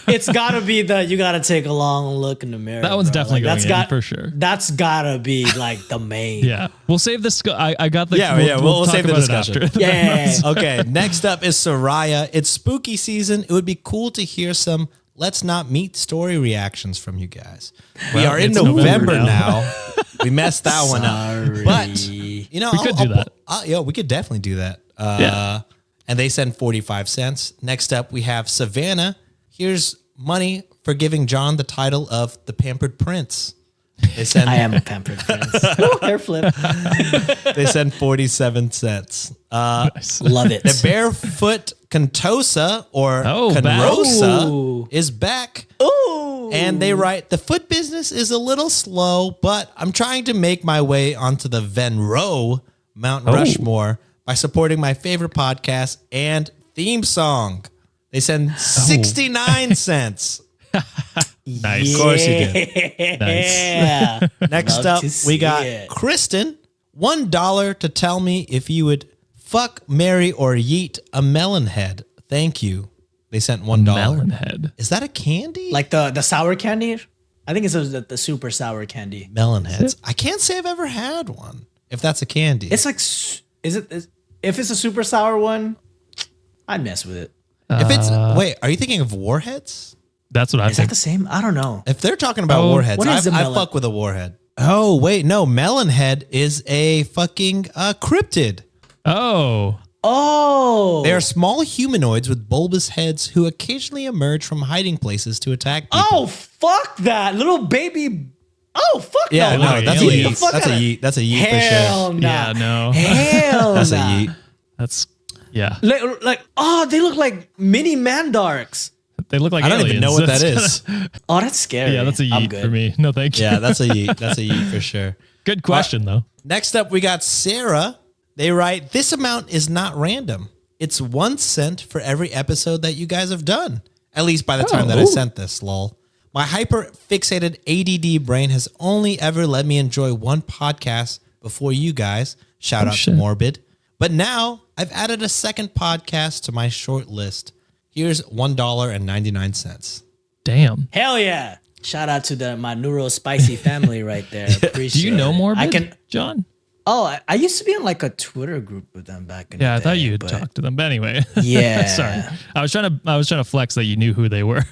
It's gotta be you gotta take a long look in the mirror. That one's bro. definitely Like, going in for sure. That's gotta be like the main. Yeah, we'll save this. I got the. We'll talk save the about it discussion. after. Yeah. Okay, next up is Soraya. It's spooky season. It would be cool to hear some Let's Not Meet story reactions from you guys. We Well, are in it's November November now. We messed that one Sorry. up. But, you know, We could do that. We could definitely do that. Yeah. And they send 45 cents. Next up, we have Savannah. Here's money for giving John the title of the Pampered Prince. They send I am a pampered prince. Ooh, hair flip. they send 47 cents. Nice. Love it. The Barefoot Contosa or Oh, Conrosa Ooh. is back. Ooh. And they write, the foot business is a little slow, but I'm trying to make my way onto the Venro Mount Rushmore by supporting my favorite podcast and theme song. They send 69 cents. Nice. Of course you did. Nice. Yeah. Next Love up, to we see got it. Kristen. $1 to tell me if you would fuck, marry, or yeet a melon head. Thank you. They sent $1. Melon head. Is that a candy? Like the sour candy? I think it's the super sour candy. melon heads. I can't say I've ever had one. If that's a candy. It's like, if it's a super sour one, I'd mess with it. If it's wait, are you thinking of warheads? That's what I Is that think. the same? I don't know. If they're talking about warheads, what is a I melon? fuck with a warhead. Oh wait, no, melon head is a fucking cryptid. Oh, Oh. They are small humanoids with bulbous heads who occasionally emerge from hiding places to attack people. Oh, fuck that. Little baby. Oh, fuck yeah, no. no, that's a Get the yeet. fuck That's a outta- yeet. That's a yeet Hell for sure. nah. Yeah, no. Hell That's a nah. yeet. that's yeah. Like, oh, they look like mini mandarks. They look like I don't aliens. even know what that That's is. Oh, that's scary. Yeah, that's a I'm yeet good. for me. No, thank you. Yeah, that's a yeet. That's a yeet for sure. Good question though. Next up, we got Sarah. They write, this amount is not random. It's 1 cent for every episode that you guys have done. At least by the time that I sent this, lol. My hyper fixated ADD brain has only ever let me enjoy one podcast before you guys. Shout out shit. to Morbid. But now I've added a second podcast to my short list. Here's $1.99. Damn. Hell yeah. Shout out to my neuro spicy family right there. Appreciate Do you know it. more? I can. John. Oh, I used to be in like a Twitter group with them back in the Yeah, I day. thought you had but- talked to them. But anyway. Yeah. Sorry. I was trying to flex that you knew who they were.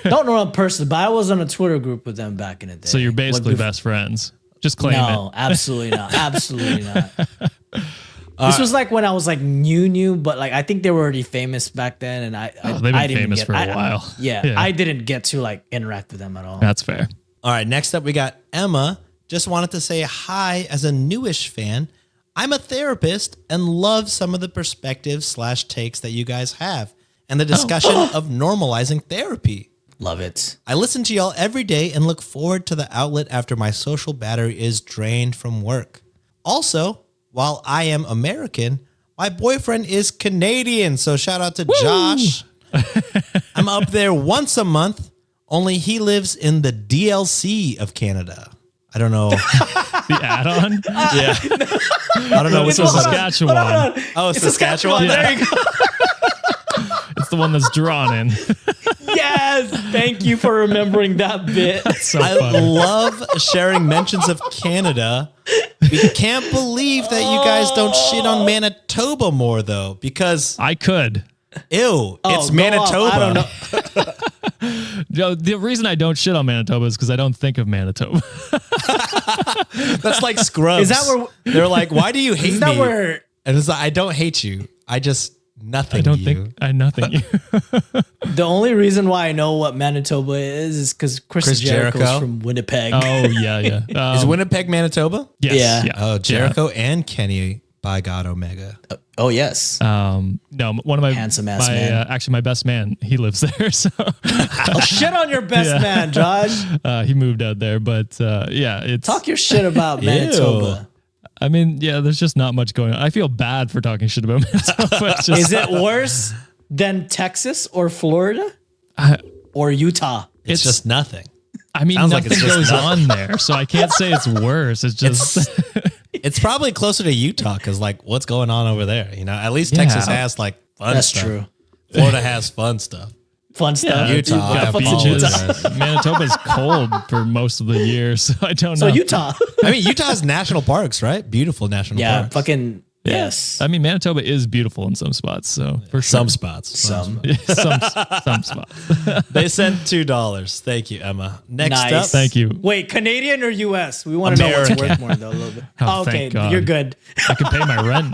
Don't know them personally, but I was on a Twitter group with them back in the day. So you're basically Like, best friends. Just claim No, it. absolutely not. Absolutely not. This was like when I was like new, but like I think they were already famous back then, and they've been I didn't famous get, for a while. Yeah, Yeah. I didn't get to like interact with them at all. That's fair. All right, next up we got Emma. Just wanted to say hi as a newish fan. I'm a therapist and love some of the perspectives / takes that you guys have and the discussion of normalizing therapy. Love it. I listen to y'all every day and look forward to the outlet after my social battery is drained from work. Also, while I am American, my boyfriend is Canadian, so shout out to Josh. I'm up there once a month, only he lives in the DLC of Canada. I don't know. The add-on? Yeah. I don't know It's which a one. Saskatchewan. Oh, Saskatchewan. There you go. It's the one that's drawn in. Yes, thank you for remembering that bit. So I funny. love sharing mentions of Canada. We can't believe that you guys don't shit on Manitoba more, though, because I could. ew, it's go Manitoba. off. I don't know. The reason I don't shit on Manitoba is because I don't think of Manitoba. That's like Scrubs. Is that where- they're like? Why do you hate Is that me? where? And it's like, I don't hate you. I just nothing. I don't you. think I nothing. The only reason why I know what Manitoba is because Chris Jericho's Jericho? from Winnipeg. Oh yeah, yeah. Is Winnipeg Manitoba? Yes, Yeah. Oh, Jericho and Kenny. By God, Omega. Oh yes. No, one of my Handsome ass my, man. actually, my best man, he lives there, so Oh, shit on your best man, Josh. he moved out there. But yeah, it's. Talk your shit about Manitoba. I mean, yeah, there's just not much going on. I feel bad for talking shit about Manitoba. It's just, Is it worse than Texas or Florida or Utah? It's just nothing. I mean, Sounds like nothing it's just goes nothing. on there, so I can't say it's worse. It's just. It's probably closer to Utah because, like, what's going on over there? You know, at least Yeah. Texas has like Fun That's stuff. true. Florida has fun stuff. Fun stuff. Utah, You've got I beaches. apologize. Manitoba's cold for most of the year, so I don't So know. Utah. I mean, Utah has national parks, right? Beautiful national Yeah, parks. fucking yes. I mean, Manitoba is beautiful in some spots, so for sure. Some spots. Some. some spots. They sent $2. Thank you, Emma. Next Nice. up. Thank you. Wait, Canadian or US? We want to know what's American. worth more though. A little bit. Oh, okay, thank God. you're good. I can pay my rent.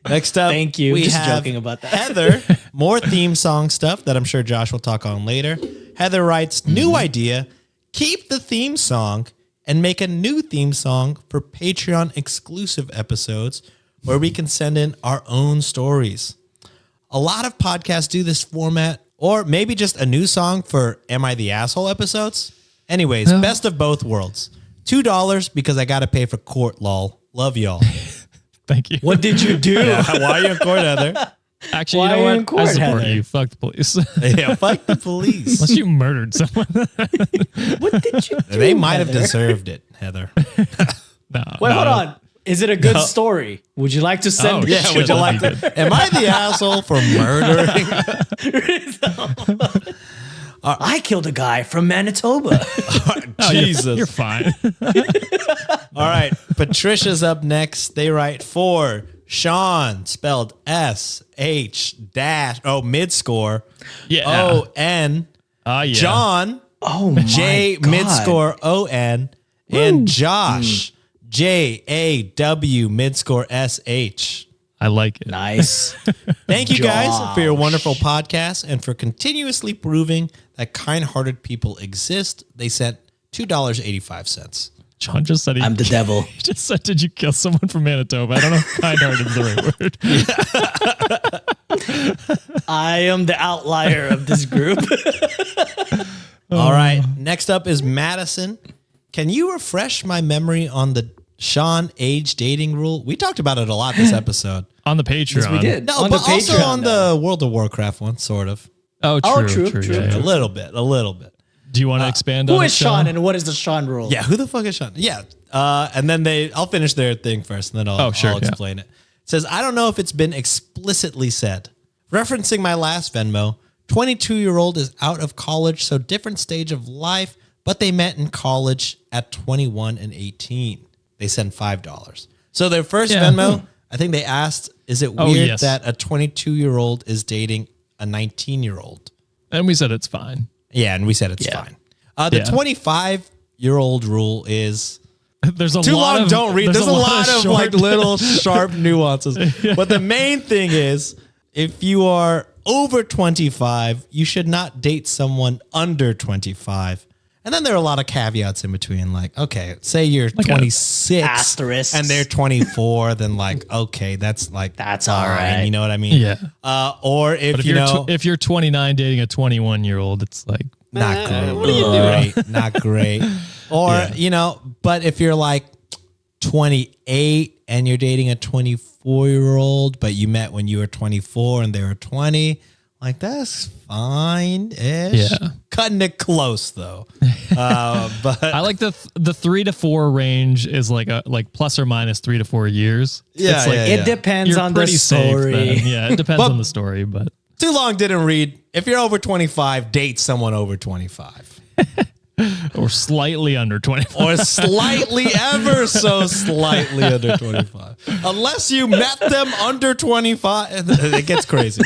Next up. Thank you. We Just have joking about that. Heather. More theme song stuff that I'm sure Josh will talk on later. Heather writes, new idea. Keep the theme song and make a new theme song for Patreon exclusive episodes where we can send in our own stories. A lot of podcasts do this format, or maybe just a new song for Am I the Asshole episodes? Anyways, best of both worlds. $2 because I got to pay for court, lol. Love y'all. Thank you. What did you do? Why are you in court, Heather? Actually, Why you know are you in what? court, I support Heather? you. Fuck the police. Yeah, fuck the police. Unless you murdered someone. What did you do? They might have Heather? deserved it, Heather. No, Wait, no. hold on. Is it a good story? Would you like to send Oh, it? yeah, Yeah, would you like to? Am I the asshole for murdering? I killed a guy from Manitoba. Oh, Jesus. You're fine. All right. Patricia's up next. They write for Sean, spelled S-H dash, mid score. Yeah. O-N. Yeah. John, Oh my J God. mid score O-N. And Josh, J-A-W mid score S-H. I like it. Nice. Thank you guys for your Josh. wonderful podcast and for continuously proving that kind-hearted people exist. They sent $2.85. John just said I'm the devil. He just said, "Did you kill someone from Manitoba?" I don't know if kind-hearted is the right word. I am the outlier of this group. All right. Next up is Madison. Can you refresh my memory on the Sean age dating rule? We talked about it a lot this episode. On the Patreon. we did. No, On but the also Patreon, on the World of Warcraft one, sort of. Oh, true. Oh, true, true. Yeah, A yeah. little bit. Do you want to expand on Who it, is Sean and what is the Sean rule? Yeah, who the fuck is Sean? Yeah. And then I'll finish their thing first, and then I'll sure, yeah. explain it. It says, I don't know if it's been explicitly said. Referencing my last Venmo, 22-year-old is out of college, so different stage of life, but they met in college at 21 and 18. They send $5. So their first Yeah. Venmo, I think they asked, is it Oh, weird yes. that a 22-year-old is dating a 19-year-old? And we said it's fine. Yeah, and we said it's Yeah. fine. The Yeah. 25-year-old rule is There's a too lot long. of, Don't read. There's a lot of short- like little sharp nuances. But the main thing is, if you are over 25, you should not date someone under 25. And then there are a lot of caveats in between. Like, okay, say you're 26 asterisks. and they're 24, then like, okay, that's like That's fine, all right. You know what I mean? Yeah. Or if, But if you you're know, if you're 29 dating a 21-year-old, it's like not great. What are you doing? Not great. Or, you know, but if you're like 28 and you're dating a 24-year-old, but you met when you were 24 and they were 20, like that's fine-ish. Yeah. Cutting it close though. But I like the 3 to 4 range is like plus or minus 3 to 4 years. Yeah, it's like yeah, It depends you're on the pretty safe story. then. Yeah, it depends But- on the story, but too long didn't read. If you're over 25, date someone over 25. or slightly under 25. Or slightly, ever so slightly under 25. Unless you met them under 25. It gets crazy.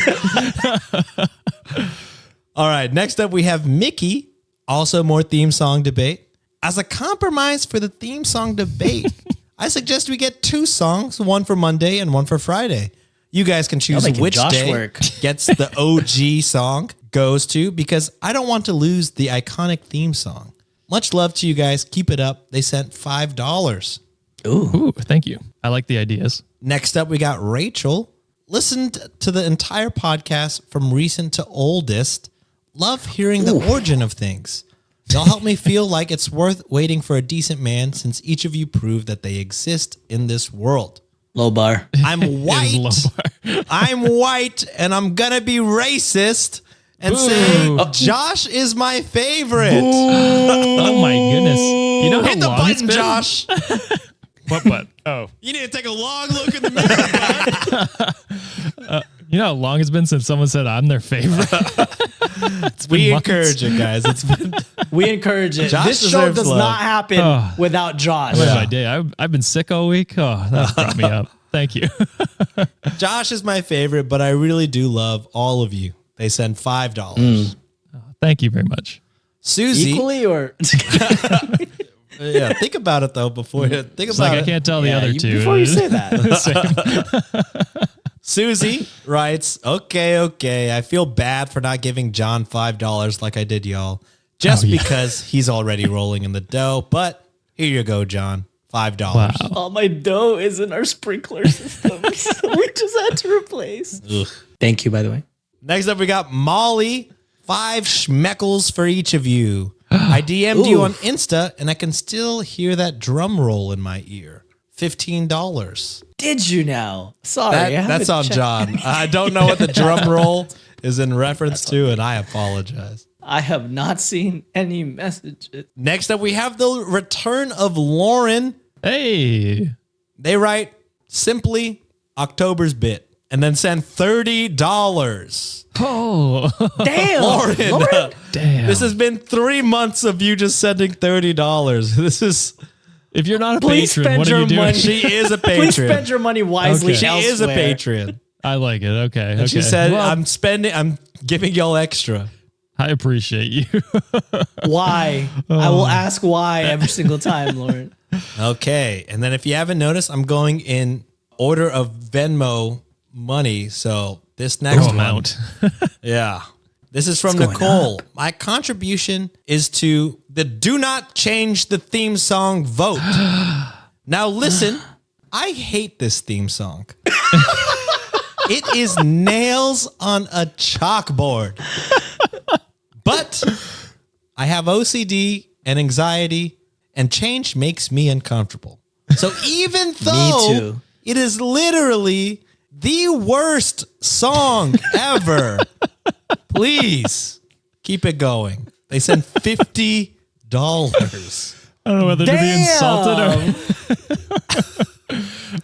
All right. Next up, we have Mickey. Also, more theme song debate. As a compromise for the theme song debate, I suggest we get 2 songs, one for Monday and one for Friday. You guys can choose making which Josh day work. gets the OG song goes to, because I don't want to lose the iconic theme song. Much love to you guys. Keep it up. They sent $5. Ooh, thank you. I like the ideas. Next up, we got Rachel. Listened to the entire podcast from recent to oldest. Love hearing the origin of things. Y'all help me feel like it's worth waiting for a decent man, since each of you proved that they exist in this world. Low bar. I'm It is white. low bar. I'm white, and I'm gonna be racist and say Josh is my favorite. Oh my goodness. You know how Hit the long it's button, been? Josh. What? Oh, You need to take a long look in the mirror. you know how long it's been since someone said I'm their favorite. We months. encourage it, guys. It's been We encourage it. Josh This show deserves does love. not happen Oh. without Josh. What my day? I've been sick all week. Oh, that brought me up. Thank you. Josh is my favorite, but I really do love all of you. They send $5. Thank you very much. Susie, Equally or yeah, think about it though before you think It's about like I it. can't tell the Yeah, other you- two. before you say that. Susie writes, okay. I feel bad for not giving John $5 like I did y'all, just because he's already rolling in the dough. But here you go, John. $5. Wow. All my dough is in our sprinkler system. So we just had to replace. Ugh. Thank you, by the way. Next up, we got Molly. 5 schmeckles for each of you. I DM'd you on Insta, and I can still hear that drum roll in my ear. $15. Did you now? Sorry. I That's haven't on checked. John. I don't know what the drum roll is in reference to, and I apologize. I have not seen any messages. Next up, we have the return of Lauren. Hey. They write simply October's bit and then send $30. Oh, Damn. Lauren, damn. this has been 3 months of you just sending $30. This is, If you're not a Please patron, spend what are your you doing? money. she is a Please spend patron. your money wisely. Okay. She is a elsewhere. patron. I like it. Okay. And okay. she said, Well, I'm giving y'all extra. I appreciate you. Why? I will ask why every single time, Lauren. Okay. And then if you haven't noticed, I'm going in order of Venmo money. So this next one. amount. Yeah. This is from going Nicole. My contribution is to the Do Not Change the Theme Song vote. Now listen, I hate this theme song. It is nails on a chalkboard. But I have OCD and anxiety, and change makes me uncomfortable. So even though too. it is literally the worst song ever, please keep it going. They send $50. I don't know whether to be insulted or.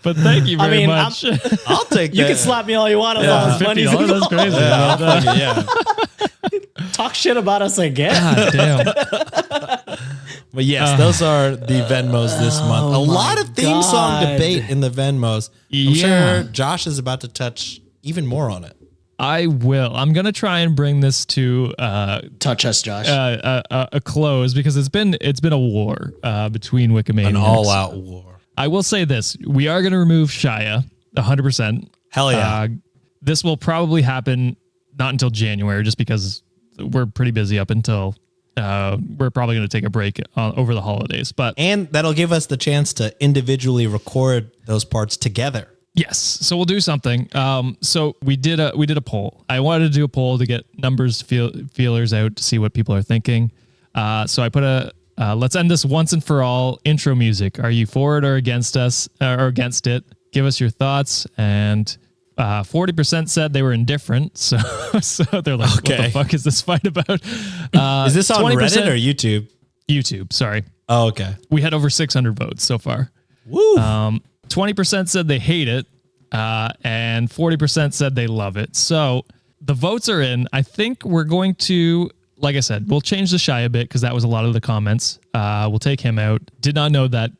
But thank you very mean, much. I'll take that. You can slap me all you want as long as money's $50, that's involved. crazy. Yeah, But, fuck it, yeah. Talk shit about us again. God damn. But yes, those are the Venmos this month. A lot of theme song God. debate in the Venmos. I'm Yeah. sure Josh is about to touch even more on it. I will. I'm gonna try and bring this to Touch us, Josh. a close because it's been a war between Wikimaniacs. An all-out war. I will say this: we are gonna remove Shia 100%. Hell yeah. This will probably happen not until January, just because we're pretty busy up until. We're probably going to take a break over the holidays, but And that'll give us the chance to individually record those parts together. yes, so we'll do something. So we did a poll. I wanted to do a poll to get numbers feelers out to see what people are thinking. So I put let's end this once and for all intro music. Are you for it or against us or against it? Give us your thoughts. And 40% said they were indifferent. So they're like, what Okay. the fuck is this fight about? Is this on 20% Reddit or YouTube? YouTube? Sorry. Oh, okay. We had over 600 votes so far. Woo. 20% said they hate it, and 40% said they love it. So the votes are in. I think we're going to, like I said, we'll change the Shy a bit because that was a lot of the comments. We'll take him out. Did not know that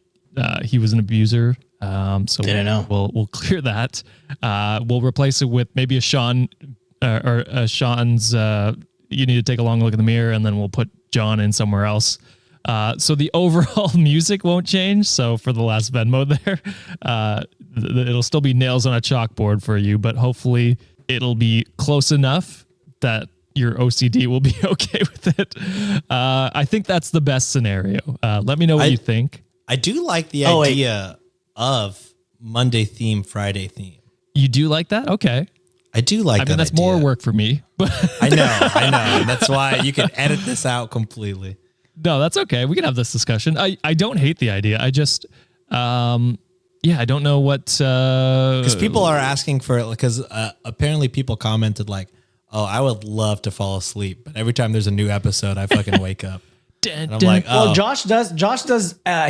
he was an abuser. So Didn't know. We'll clear that. We'll replace it with maybe a Sean or a Sean's. You need to take a long look in the mirror, and then we'll put John in somewhere else. So the overall music won't change. So for the last Venmo there, it'll still be nails on a chalkboard for you, but hopefully it'll be close enough that your OCD will be okay with it. I think that's the best scenario. Let me know what you think. I do like the Oh, wait. idea of Monday theme, Friday theme. You do like that? Okay. I do like I that mean, that's idea. more work for me, but I know. That's why you can edit this out completely. no, that's okay. We can have this discussion. I don't hate the idea. I just, I don't know what, Because people are asking for it, because apparently people commented like, oh, I would love to fall asleep, but every time there's a new episode, I fucking wake up. And I'm like, oh, Well, Josh does.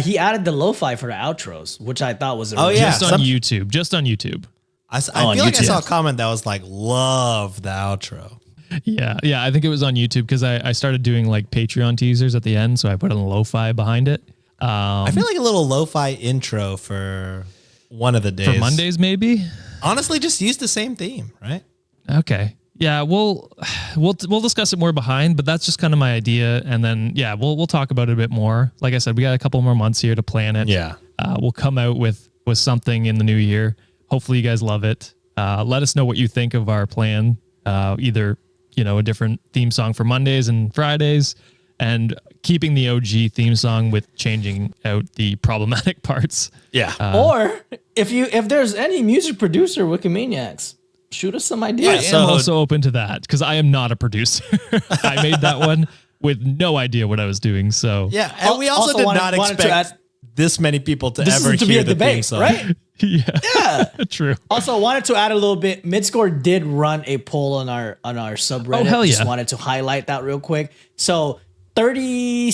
He added the lo-fi for the outros, which I thought was. Oh, yeah. Just on YouTube. Just on YouTube. I on feel like I YouTube. saw a comment that was like, love the outro. Yeah. I think it was on YouTube because I started doing like Patreon teasers at the end, so I put a lo-fi behind it. I feel like a little lo-fi intro for one of the days. For Mondays, maybe. Honestly, just use the same theme, right? Okay. Yeah, we'll discuss it more behind, but that's just kind of my idea, and then we'll talk about it a bit more. Like I said, we got a couple more months here to plan it. Yeah, we'll come out with something in the new year. Hopefully, you guys love it. Let us know what you think of our plan. Either a different theme song for Mondays and Fridays, and keeping the OG theme song with changing out the problematic parts. yeah. Or if there's any music producer Wikimaniacs, shoot us some ideas. I am also open to that because I am not a producer. I made that one with no idea what I was doing. So Yeah, and we also did not expect this many people to ever to be hear a the theme debate, song. right? yeah, true. Also, wanted to add a little bit. Midscore did run a poll on our subreddit. Oh, hell yeah. Just wanted to highlight that real quick. So 30.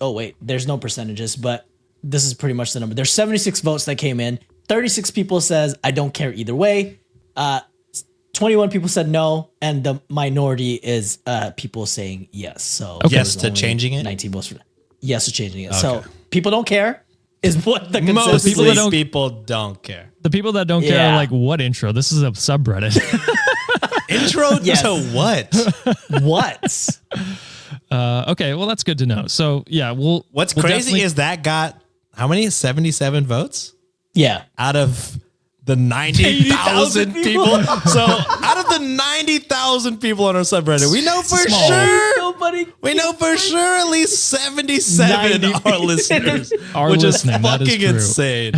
Oh wait, there's no percentages, but this is pretty much the number. There's 76 votes that came in. 36 people says I don't care either way. 21 people said no, and the minority is people saying yes. So Yes there's to only changing it? 19 votes for yes to changing it. So people don't care is what the consensus Mostly that people, don't- don't care. The people that don't care Yeah. are like, what intro? This is a subreddit. Intro Yes. to what? what? Okay, well, that's good to know. So yeah, What's we'll crazy definitely- is that got how many? 77 votes Yeah. out of the 90,000 people. So out of the 90,000 people on our subreddit, we know for Small. sure. Nobody. We know for sure at least 77 are listeners, Are which listening, is that is fucking true. insane.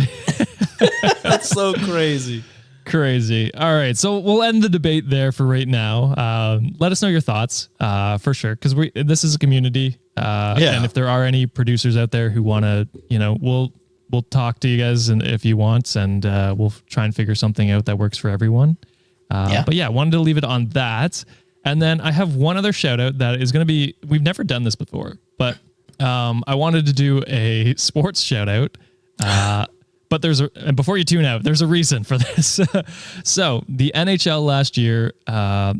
That's so crazy. Crazy. All right, so we'll end the debate there for right now. Let us know your thoughts for sure, because this is a community, and if there are any producers out there who want to, we'll talk to you guys and if you want, and we'll try and figure something out that works for everyone. But yeah, wanted to leave it on that. And then I have one other shout out that is going to be, we've never done this before, but I wanted to do a sports shout out. But and before you tune out, there's a reason for this. So the NHL last year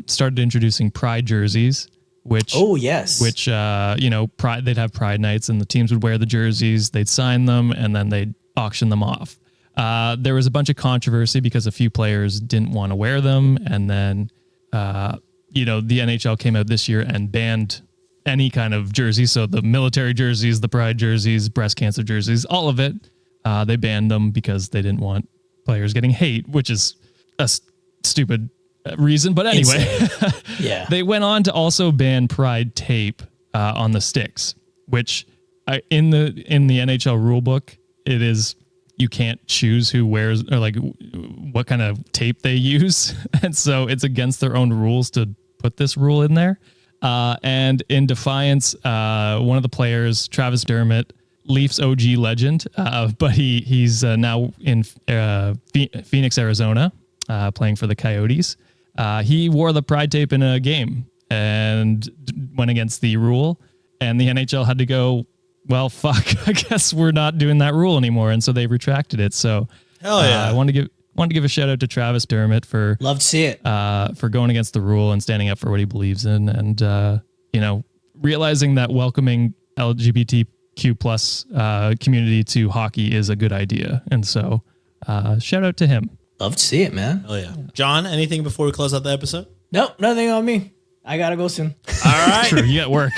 started introducing Pride jerseys, which Pride, they'd have Pride nights and the teams would wear the jerseys, they'd sign them, and then they'd auction them off. There was a bunch of controversy because a few players didn't want to wear them, and then the NHL came out this year and banned any kind of jersey. So the military jerseys, the Pride jerseys, breast cancer jerseys, all of it. They banned them because they didn't want players getting hate, which is a stupid reason. But anyway, Yeah. they went on to also ban Pride tape on the sticks, which in the NHL rule book, it is, you can't choose who wears or like what kind of tape they use. And so it's against their own rules to put this rule in there. And in defiance, one of the players, Travis Dermott, Leafs OG legend, but he's now in Phoenix, Arizona, playing for the Coyotes. He wore the Pride tape in a game and went against the rule, and the NHL had to go, well, fuck, I guess we're not doing that rule anymore, and so they retracted it. So Hell yeah. I want to give a shout out to Travis Dermott for Love to see it. for going against the rule and standing up for what he believes in, and realizing that welcoming LGBTQ plus community to hockey is a good idea. And so shout out to him. Love to see it, man. Oh yeah. John, anything before we close out the episode? Nope, nothing on me. I gotta go soon. All right. True, you got work.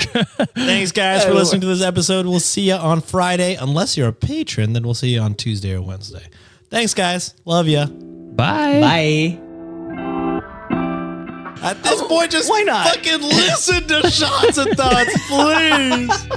Thanks, guys, for listening to this episode. We'll see you on Friday. Unless you're a patron, then we'll see you on Tuesday or Wednesday. Thanks, guys. Love you. Bye. Bye. At this point, just why not? fucking listen to Shots and Thoughts, please.